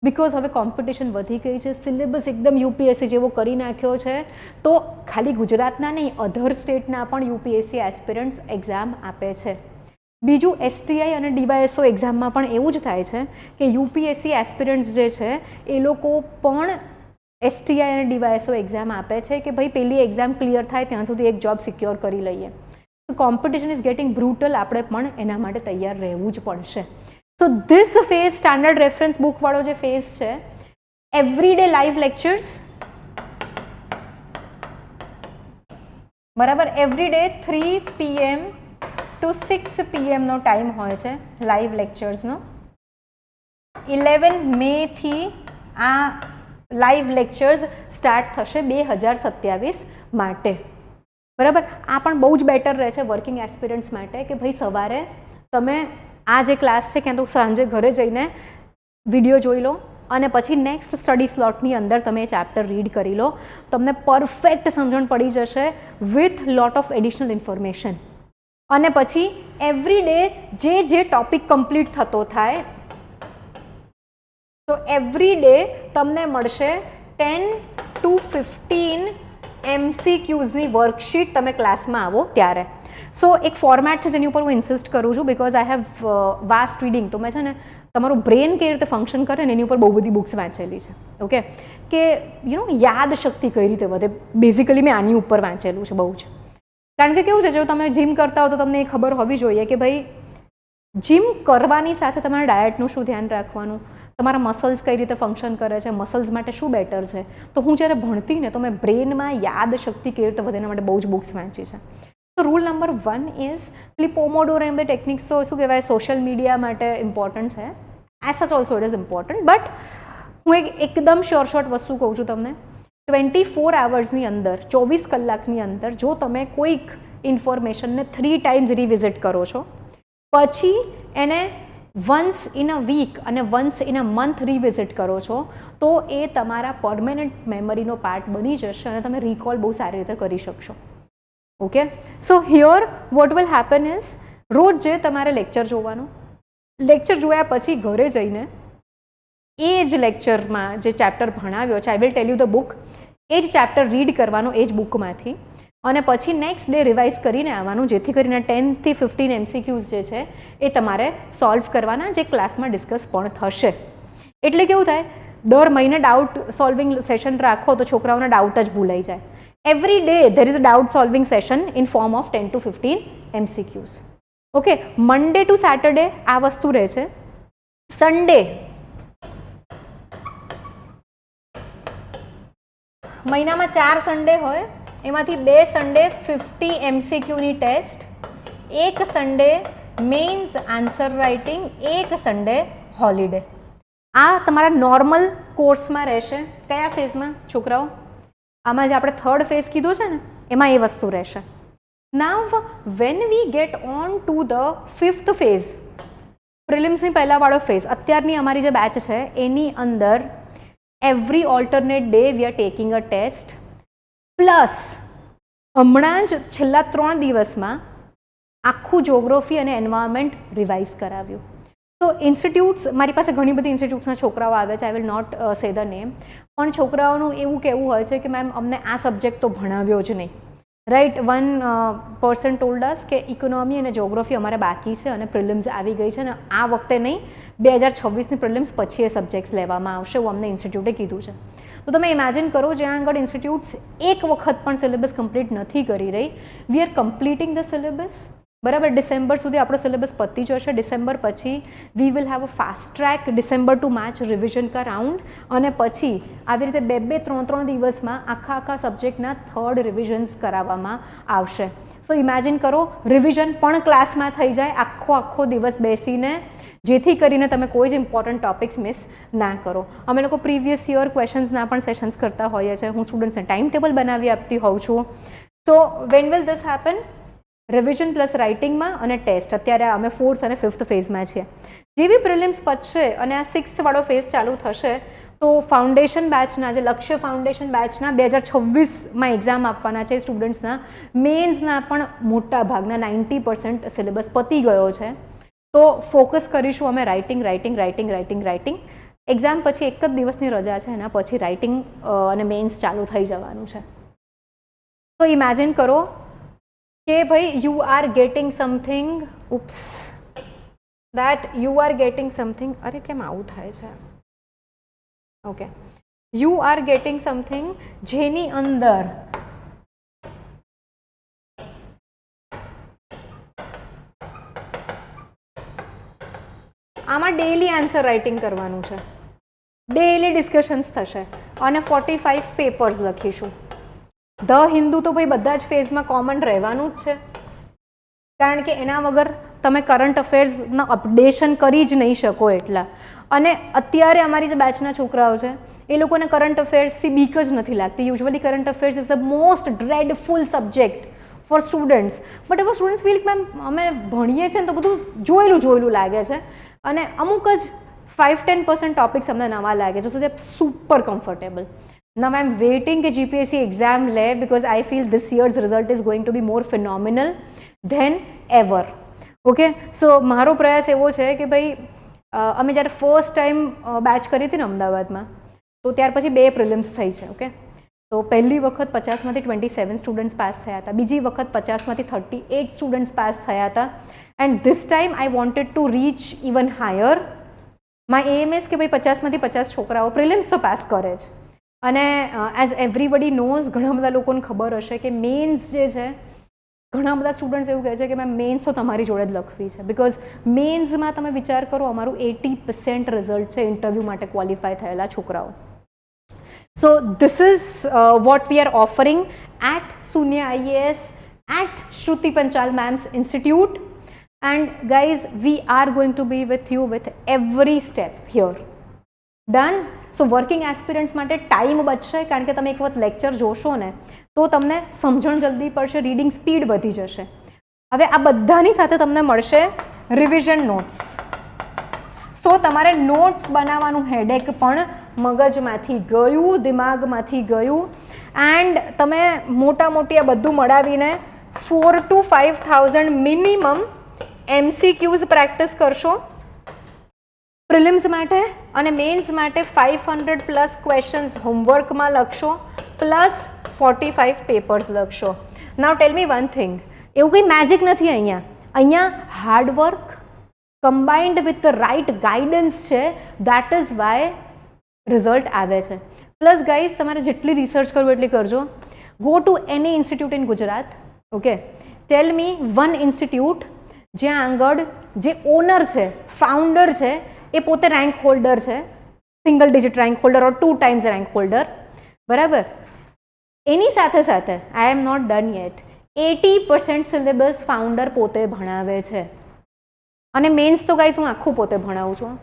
બિકોઝ હવે કોમ્પિટિશન વધી ગઈ છે, સિલેબસ એકદમ યુપીએસસી જેવો કરી નાખ્યો છે. તો ખાલી ગુજરાતના નહીં, અધર સ્ટેટના પણ યુપીએસસી એસ્પિરન્ટ્સ એક્ઝામ આપે છે. બીજું એસટીઆઈ અને ડીવાયએસઓ એક્ઝામમાં પણ એવું જ થાય છે કે યુપીએસસી એસ્પિરન્ટ્સ જે છે એ લોકો પણ એસટીઆઈ અને ડીવાયએસઓ એક્ઝામ આપે છે કે ભાઈ પેલી એક્ઝામ ક્લિયર થાય ત્યાં સુધી એક જોબ સિક્યોર કરી લઈએ. તો કોમ્પિટિશન ઇઝ ગેટિંગ બ્રુટલ, આપણે પણ એના માટે તૈયાર રહેવું જ પડશે. So this phase, standard reference બુકવાળો જે ફેઝ છે, એવરીડે લાઈવ લેક્ચર્સ, બરાબર, એવરીડે 3 PM to 6 PM નો ટાઈમ હોય છે લાઈવ લેક્ચર્સનો. 11 મેથી આ લાઈવ લેક્ચર્સ સ્ટાર્ટ થશે 2027 માટે, બરાબર. આ પણ બહુ જ બેટર રહે છે વર્કિંગ એસ્પિરન્ટ્સ માટે કે ભાઈ સવારે તમે આ જે ક્લાસ છે ક્યાં તો સાંજે ઘરે જઈને વિડીયો જોઈ લો અને પછી નેક્સ્ટ સ્ટડી સ્લોટની અંદર તમે એ ચેપ્ટર રીડ કરી લો. તમને પરફેક્ટ સમજણ પડી જશે with lot of additional information. અને પછી એવરી ડે જે ટોપિક કમ્પ્લીટ થતો થાય, તો એવરી ડે તમને મળશે 10 to 15 MCQsની વર્કશીટ તમે ક્લાસમાં આવો ત્યારે. સો એક ફોર્મેટ છે જેની ઉપર હું ઇન્સિસ્ટ કરું છું, because I have vast reading. તો મેં છે ને તમારું બ્રેન કેવી રીતે ફંક્શન કરે ને એની ઉપર બહુ બધી બુક્સ વાંચેલી છે. ઓકે, કે યાદ શક્તિ કઈ રીતે વધે, બેઝિકલી મેં આની ઉપર વાંચેલું છે બહુ જ. કારણ કે કેવું છે, જો તમે જીમ કરતા હો તો તમને એ ખબર હોવી જોઈએ કે ભાઈ જીમ કરવાની સાથે તમારા ડાયટનું શું ધ્યાન રાખવાનું, તમારા મસલ્સ કઈ રીતે ફંક્શન કરે છે, મસલ્સ માટે શું બેટર છે. તો હું જ્યારે ભણતી ને તો મેં બ્રેનમાં યાદ શક્તિ કેવી રીતે વધે એના માટે બહુ જ બુક્સ વાંચી છે. તો રૂલ નંબર 1 ઇઝ પેલી પોમોડોરો એમ બધી ટેકનિક્સ તો શું કહેવાય સોશિયલ મીડિયા માટે ઇમ્પોર્ટન્ટ છે, એઝ સચ also it is important. But હું એકદમ શોર્ટ વસ્તુ કહું છું તમને, 24 hours અંદર, 24 કલાકની અંદર જો તમે કોઈક ઇન્ફોર્મેશનને 3 times રિવિઝિટ કરો છો, પછી એને વન્સ ઇન અ વીક અને વન્સ ઇન અ મંથ રિવિઝિટ કરો છો, તો એ તમારા પરમેનન્ટ મેમરીનો પાર્ટ બની જશે અને તમે રિકોલ બહુ સારી રીતે કરી શકશો. Okay, so here what will happen is રોજ જે તમારે લેક્ચર જોવાનું, લેક્ચર જોયા પછી ઘરે જઈને એ જ લેક્ચરમાં જે ચેપ્ટર ભણાવ્યો છે, I will tell you the book, એ જ ચેપ્ટર રીડ કરવાનો એ જ બુકમાંથી, અને પછી નેક્સ્ટ ડે રિવાઇઝ કરીને આવવાનું, જેથી કરીને 10 થી 15 MCQs જે છે એ તમારે સોલ્વ કરવાના, જે ક્લાસમાં ડિસ્કસ પણ થશે. એટલે કેવું થાય, દર મહિને ડાઉટ સોલ્વિંગ સેશન રાખો તો છોકરાઓના ડાઉટ જ ભૂલાઈ જાય. Every day there is a doubt solving session in form of 10 to 15 MCQs. Okay, Monday to Saturday આ વસ્તુ રહે છે. સન્ડે મહિનામાં 4 સન્ડે હોય, એમાંથી 2 સન્ડે 50 MCQની test, 1 Sunday mains answer writing, 1 Sunday holiday. આ તમારા નોર્મલ કોર્સમાં રહેશે. કયા ફેઝમાં છોકરાઓ? આમાં જે આપણે 3rd ફેઝ કીધો છે ને એમાં એ વસ્તુ રહેશે. Now when we get on to the 5th phase, પ્રિલિમ્સની પહેલાંવાળો ફેઝ, અત્યારની અમારી જે બેચ છે એની અંદર every alternate day we are taking a test, plus હમણાં જ છેલ્લા 3 દિવસમાં આખું જોગ્રાફી અને એન્વાયરમેન્ટ રિવાઇઝ કરાવ્યું. તો ઇન્સ્ટિટ્યૂટ્સ, મારી પાસે ઘણી બધી ઇન્સ્ટિટ્યૂટ્સના છોકરાઓ આવે છે, I will not say the name, પણ છોકરાઓનું એવું કહેવું હોય છે કે મેમ અમને આ સબ્જેક્ટ તો ભણાવ્યો જ નહીં. રાઈટ, 1 person ટોલ્ડ અસ કે ઇકોનોમી અને જોગ્રાફી અમારે બાકી છે અને પ્રિલિમ્સ આવી ગઈ છે અને આ વખતે નહીં, 2026ની પ્રિલિમ્સ પછી એ સબ્જેક્ટ્સ લેવામાં આવશે, એવું અમને ઇન્સ્ટિટ્યૂટે કીધું છે. તો તમે ઇમેજિન કરો જ્યાં આગળ ઇન્સ્ટિટ્યૂટ્સ એક વખત પણ સિલેબસ કમ્પ્લીટ નથી કરી રહી, we are completing the syllabus, બરાબર. ડિસેમ્બર સુધી આપણો સિલેબસ પતી જશે. ડિસેમ્બર પછી we will have a fast track December to March revision કા રાઉન્ડ, અને પછી આવી રીતે 2-3 દિવસમાં આખા સબ્જેક્ટના 3rd રિવિઝન્સ કરાવવામાં આવશે. સો ઇમેજિન કરો રિવિઝન પણ ક્લાસમાં થઈ જાય આખો દિવસ બેસીને, જેથી કરીને તમે કોઈ જ ઇમ્પોર્ટન્ટ ટોપિક્સ મિસ ના કરો. અમે લોકો પ્રીવિયસ યર ક્વેશ્ચન્સના પણ સેશન્સ કરતા હોઈએ છીએ. હું સ્ટુડન્ટ્સને ટાઈમ ટેબલ બનાવી આપતી હોઉં છું. So when will this happen? Revision plus રાઇટિંગમાં અને ટેસ્ટ. અત્યારે અમે 4th અને 5th ફેઝમાં છીએ. જેવી પ્રિલિમ્સ પતશે અને આ 6th વાળો ફેઝ ચાલુ થશે તો ફાઉન્ડેશન બેચના, જે લક્ષ્ય ફાઉન્ડેશન બેચના 2026માં એક્ઝામ આપવાના છે સ્ટુડન્ટ્સના, મેન્સના પણ મોટા ભાગના 90% સિલેબસ પતી ગયો છે. તો ફોકસ કરીશું અમે રાઇટિંગ. એક્ઝામ પછી એક જ દિવસની રજા છે, એના પછી રાઇટિંગ અને મેન્સ ચાલુ થઈ જવાનું છે. તો ઇમેજિન કરો કે ભાઈ યુ આર ગેટિંગ સમથિંગ, અરે કેમ આવું થાય છે? Okay, you are getting something જેની અંદર આમાં ડેઇલી આન્સર રાઇટિંગ કરવાનું છે, ડેઇલી ડિસ્કશન્સ થશે અને 45 પેપર્સ લખીશું. ધ હિન્દુ તો ભાઈ બધા જ ફેઝમાં કોમન રહેવાનું જ છે, કારણ કે એના વગર તમે કરંટ અફેર્સના અપડેશન કરી જ નહીં શકો એટલા. અને અત્યારે અમારી જે બેચના છોકરાઓ છે એ લોકોને કરંટ અફેર્સથી બીક જ નથી લાગતી. Usually current affairs is the most dreadful subject for students, but એવો સ્ટુડન્ટ્સ ફીલ મેમ અમે ભણીએ છીએ ને તો બધું જોયેલું લાગે છે, અને અમુક જ 5-10% ટોપિક્સ અમને નવા લાગે છે. So they super comfortable. Now I'm waiting કે GPSC exam લે, because I feel this year's result is going to be more phenomenal than ever. Okay, so મારો પ્રયાસ એવો છે કે ભાઈ અમે જ્યારે ફર્સ્ટ ટાઈમ બેચ કરી હતી ને અમદાવાદમાં, તો ત્યાર પછી 2 પ્રિલિમ્સ થઈ છે. ઓકે, તો પહેલી વખત 50માંથી 27 સ્ટુડન્ટ્સ પાસ થયા હતા, બીજી વખત 50માંથી 38 સ્ટુડન્ટ્સ પાસ થયા હતા. And this time I wanted to reach even higher. My aim is કે ભાઈ 50માંથી 50 છોકરાઓ પ્રિલિમ્સ તો પાસ કરે છે. અને એઝ એવરીબડી નોઝ, ઘણા બધા લોકોને ખબર હશે કે મેન્સ જે છે, ઘણા બધા સ્ટુડન્ટ્સ એવું કહે છે કે મેમ મેન્સ તો તમારી જોડે જ લખવી છે, બિકોઝ મેન્સમાં તમે વિચાર કરો અમારું 80% રિઝલ્ટ છે ઇન્ટરવ્યૂ માટે ક્વોલિફાય થયેલા છોકરાઓ. So this is what we are offering at Shunya IAS, at Shruti Panchal ma'am's institute, and guys we are going to be with you with every step here. Done? So working aspirants માટે ટાઈમ બચશે, કારણ કે તમે એક વખત લેક્ચર જોશો ને તો તમને સમજણ જલ્દી પડશે, રીડિંગ સ્પીડ વધી જશે. હવે આ બધાની સાથે તમને મળશે રિવિઝન નોટ્સ. સો તમારે નોટ્સ બનાવવાનું હેડેક પણ મગજમાંથી ગયું, દિમાગમાંથી ગયું, એન્ડ તમે મોટી આ બધું મળાવીને 4,000 to 5,000 મિનિમમ MCQs પ્રેક્ટિસ કરશો પ્રિલિમ્સ માટે, અને મેન્સ માટે 500+ ક્વેશ્ચન્સ હોમવર્કમાં લખશો, પ્લસ 45 પેપર્સ લખશો. નાઉ ટેલ મી વન થિંગ, એવું કંઈ મેજિક નથી અહીંયા hard work combined with the right guidance છે. દેટ ઇઝ વાય રિઝલ્ટ આવે છે. પ્લસ ગાઈઝ તમારે જેટલી રિસર્ચ કરવું એટલી કરજો. Go to any institute in Gujarat. Okay, tell me one institute જ્યાં આગળ જે ઓનર છે, ફાઉન્ડર છે, એ પોતે રેન્ક હોલ્ડર છે, single digit rank holder or 2 times rank holder, બરાબર. એની સાથે I am not done yet, 80% syllabus founder પોતે ભણાવે છે, અને મેન્સ તો ગાઈસ હું આખું પોતે ભણાવું છું.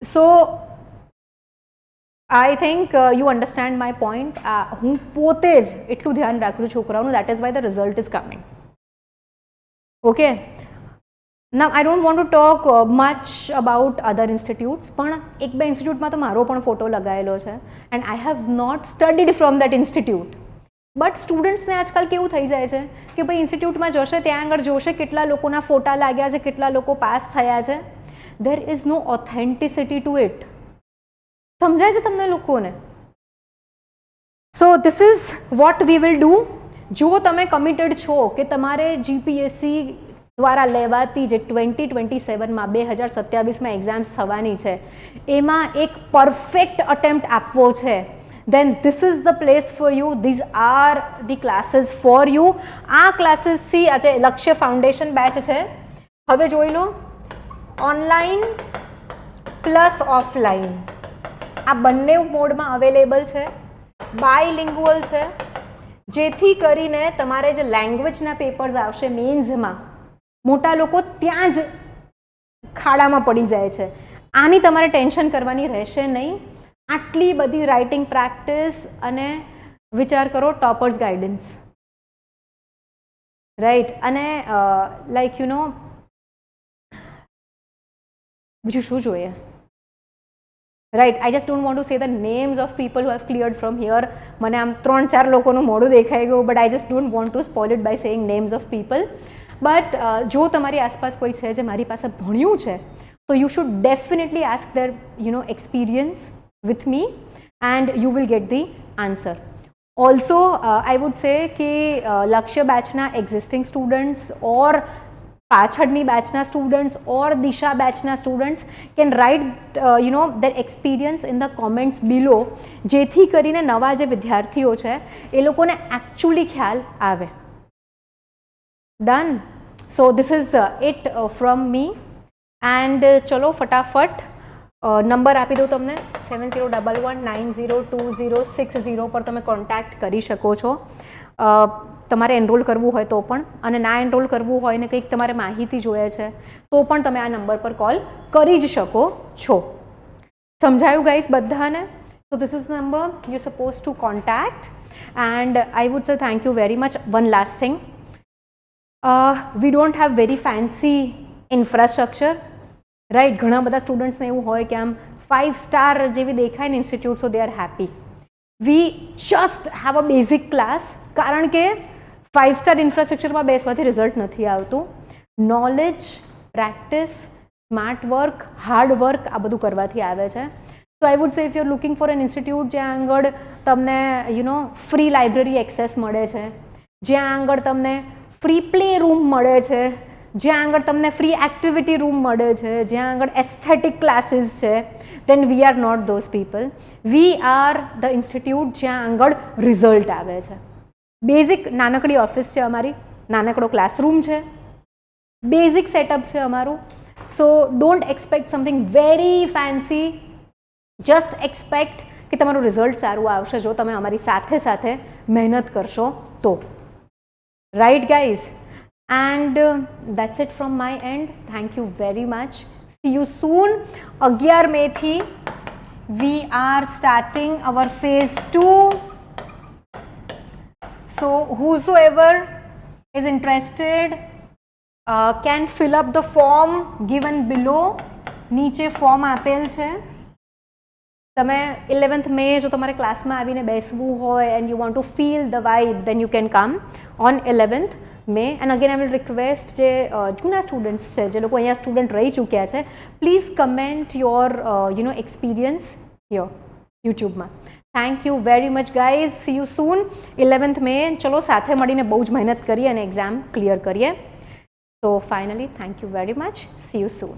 So I think you understand my point. હું પોતે જ એટલું ધ્યાન રાખું છું છોકરાઓનું, that is why the result is coming. Okay, Now I don't want to talk much about other institutes, પણ 1-2 ઇન્સ્ટિટ્યૂટમાં તો મારો પણ ફોટો લગાવેલો છે, and I have not studied from that institute. But સ્ટુડન્ટ્સને આજકાલ કેવું થઈ જાય છે કે ભાઈ ઇન્સ્ટિટ્યૂટમાં જશે, ત્યાં આગળ જોશે કેટલા લોકોના ફોટા લાગ્યા છે, કેટલા લોકો પાસ થયા છે. There is no authenticity to it. સમજાય છે તમને લોકોને? So this is what we will do. જો તમે કમિટેડ છો કે તમારે GPSC દ્વારા લેવાતી જે 2027માં 2027માં એક્ઝામ્સ થવાની છે એમાં એક પરફેક્ટ અટેમ્પ્ટ આપવો છે, then this is the place for you. These are the classes for you. આ ક્લાસીસથી આજે લક્ષ્ય ફાઉન્ડેશન બેચ છે. હવે જોઈ લો, ઓનલાઈન પ્લસ ઓફલાઈન આ બંને મોડમાં અવેલેબલ છે, બાયલિંગ્યુઅલ છે, જેથી કરીને તમારે જે લેંગ્વેજના પેપર્સ આવશે મેન્સમાં મોટા લોકો ત્યાં જ ખાડામાં પડી જાય છે. આની તમારે ટેન્શન કરવાની રહેશે નહીં. આટલી બધી રાઇટિંગ પ્રેક્ટિસ અને વિચાર કરો ટોપર્સ ગાઈડન્સ, રાઈટ. અને લાઈક યુ નો બીજું શું જોઈએ, right. I just don't want to say the names of people who have cleared from here. મને આમ 3-4 લોકોનું મોઢું દેખાઈ ગયું, but I just don't want to spoil it by saying names of people. But જો તમારી આસપાસ કોઈ છે જે મારી પાસે ભણ્યું છે, તો you should definitely ask there experience with me and you will get the answer. Also I would say કે લક્ષ્ય બેચના એક્ઝિસ્ટિંગ સ્ટુડન્ટ્સ ઓર પાછળની બેચના સ્ટુડન્ટ્સ ઓર દિશા બેચના students can write their experience in the comments below, જેથી કરીને નવા જે વિદ્યાર્થીઓ છે એ લોકોને એકચ્યુઅલી ખ્યાલ આવે. Done. So this is it from me and ચલો ફટાફટ નંબર આપી દઉં તમને, 7011902060 પર તમે કોન્ટેક્ટ કરી શકો છો તમારે એનરોલ કરવું હોય તો પણ, અને ના એનરોલ કરવું હોય ને કંઈક તમારે માહિતી જોઈએ છે તો પણ તમે આ નંબર પર કોલ કરી જ શકો છો. સમજાયું ગાઈઝ બધાને? સો this is number U suppose two contact and I would સે thank you very much. One last thing, we don't have very fancy infrastructure, right. ઘણા બધા સ્ટુડન્ટ્સને એવું હોય કે આમ 5 સ્ટાર જેવી દેખાય ને institute, so they are happy. We just have a basic class, કારણ કે 5 સ્ટાર ઇન્ફ્રાસ્ટ્રક્ચરમાં બેસવાથી રિઝલ્ટ નથી આવતું. Knowledge, practice, smart work, hard work આ બધું કરવાથી આવે છે. So I would say if you are looking for an institute જ્યાં આગળ તમને ફ્રી લાઇબ્રેરી એક્સેસ મળે છે, જ્યાં આગળ તમને ફ્રી પ્લે રૂમ મળે છે, જ્યાં આગળ તમને ફ્રી એક્ટિવિટી રૂમ મળે છે, જ્યાં આગળ એસ્થેટિક ક્લાસીસ છે, then we are not those people. We are the institute જ્યાં આગળ રિઝલ્ટ આવે છે. બેઝિક નાનકડી ઓફિસ છે અમારી, નાનકડો ક્લાસરૂમ છે, બેઝિક સેટઅપ છે અમારું. સો don't expect something very fancy, just expect કે તમારું રિઝલ્ટ સારું આવશે જો તમે અમારી સાથે સાથે મહેનત કરશો તો. Right guys? And that's it from my end. Thank you very much. See you soon. 11 May થી we are starting our phase 2. So whosoever is interested can fill up the form given below. નીચે ફોર્મ આપેલ છે. તમે 11th May જો તમારે ક્લાસમાં આવીને બેસવું હોય and you want to feel the vibe, then you can come on 11th May. And again I will request જે જૂના સ્ટુડન્ટ્સ છે, જે લોકો અહીંયા સ્ટુડન્ટ રહી ચૂક્યા છે, please comment your experience here યુટ્યુબમાં. Thank you very much guys. See you soon 11th May. ચલો સાથે મળીને બહુ જ મહેનત કરીએ અને એક્ઝામ ક્લિયર કરીએ. So finally, thank you very much. See you soon.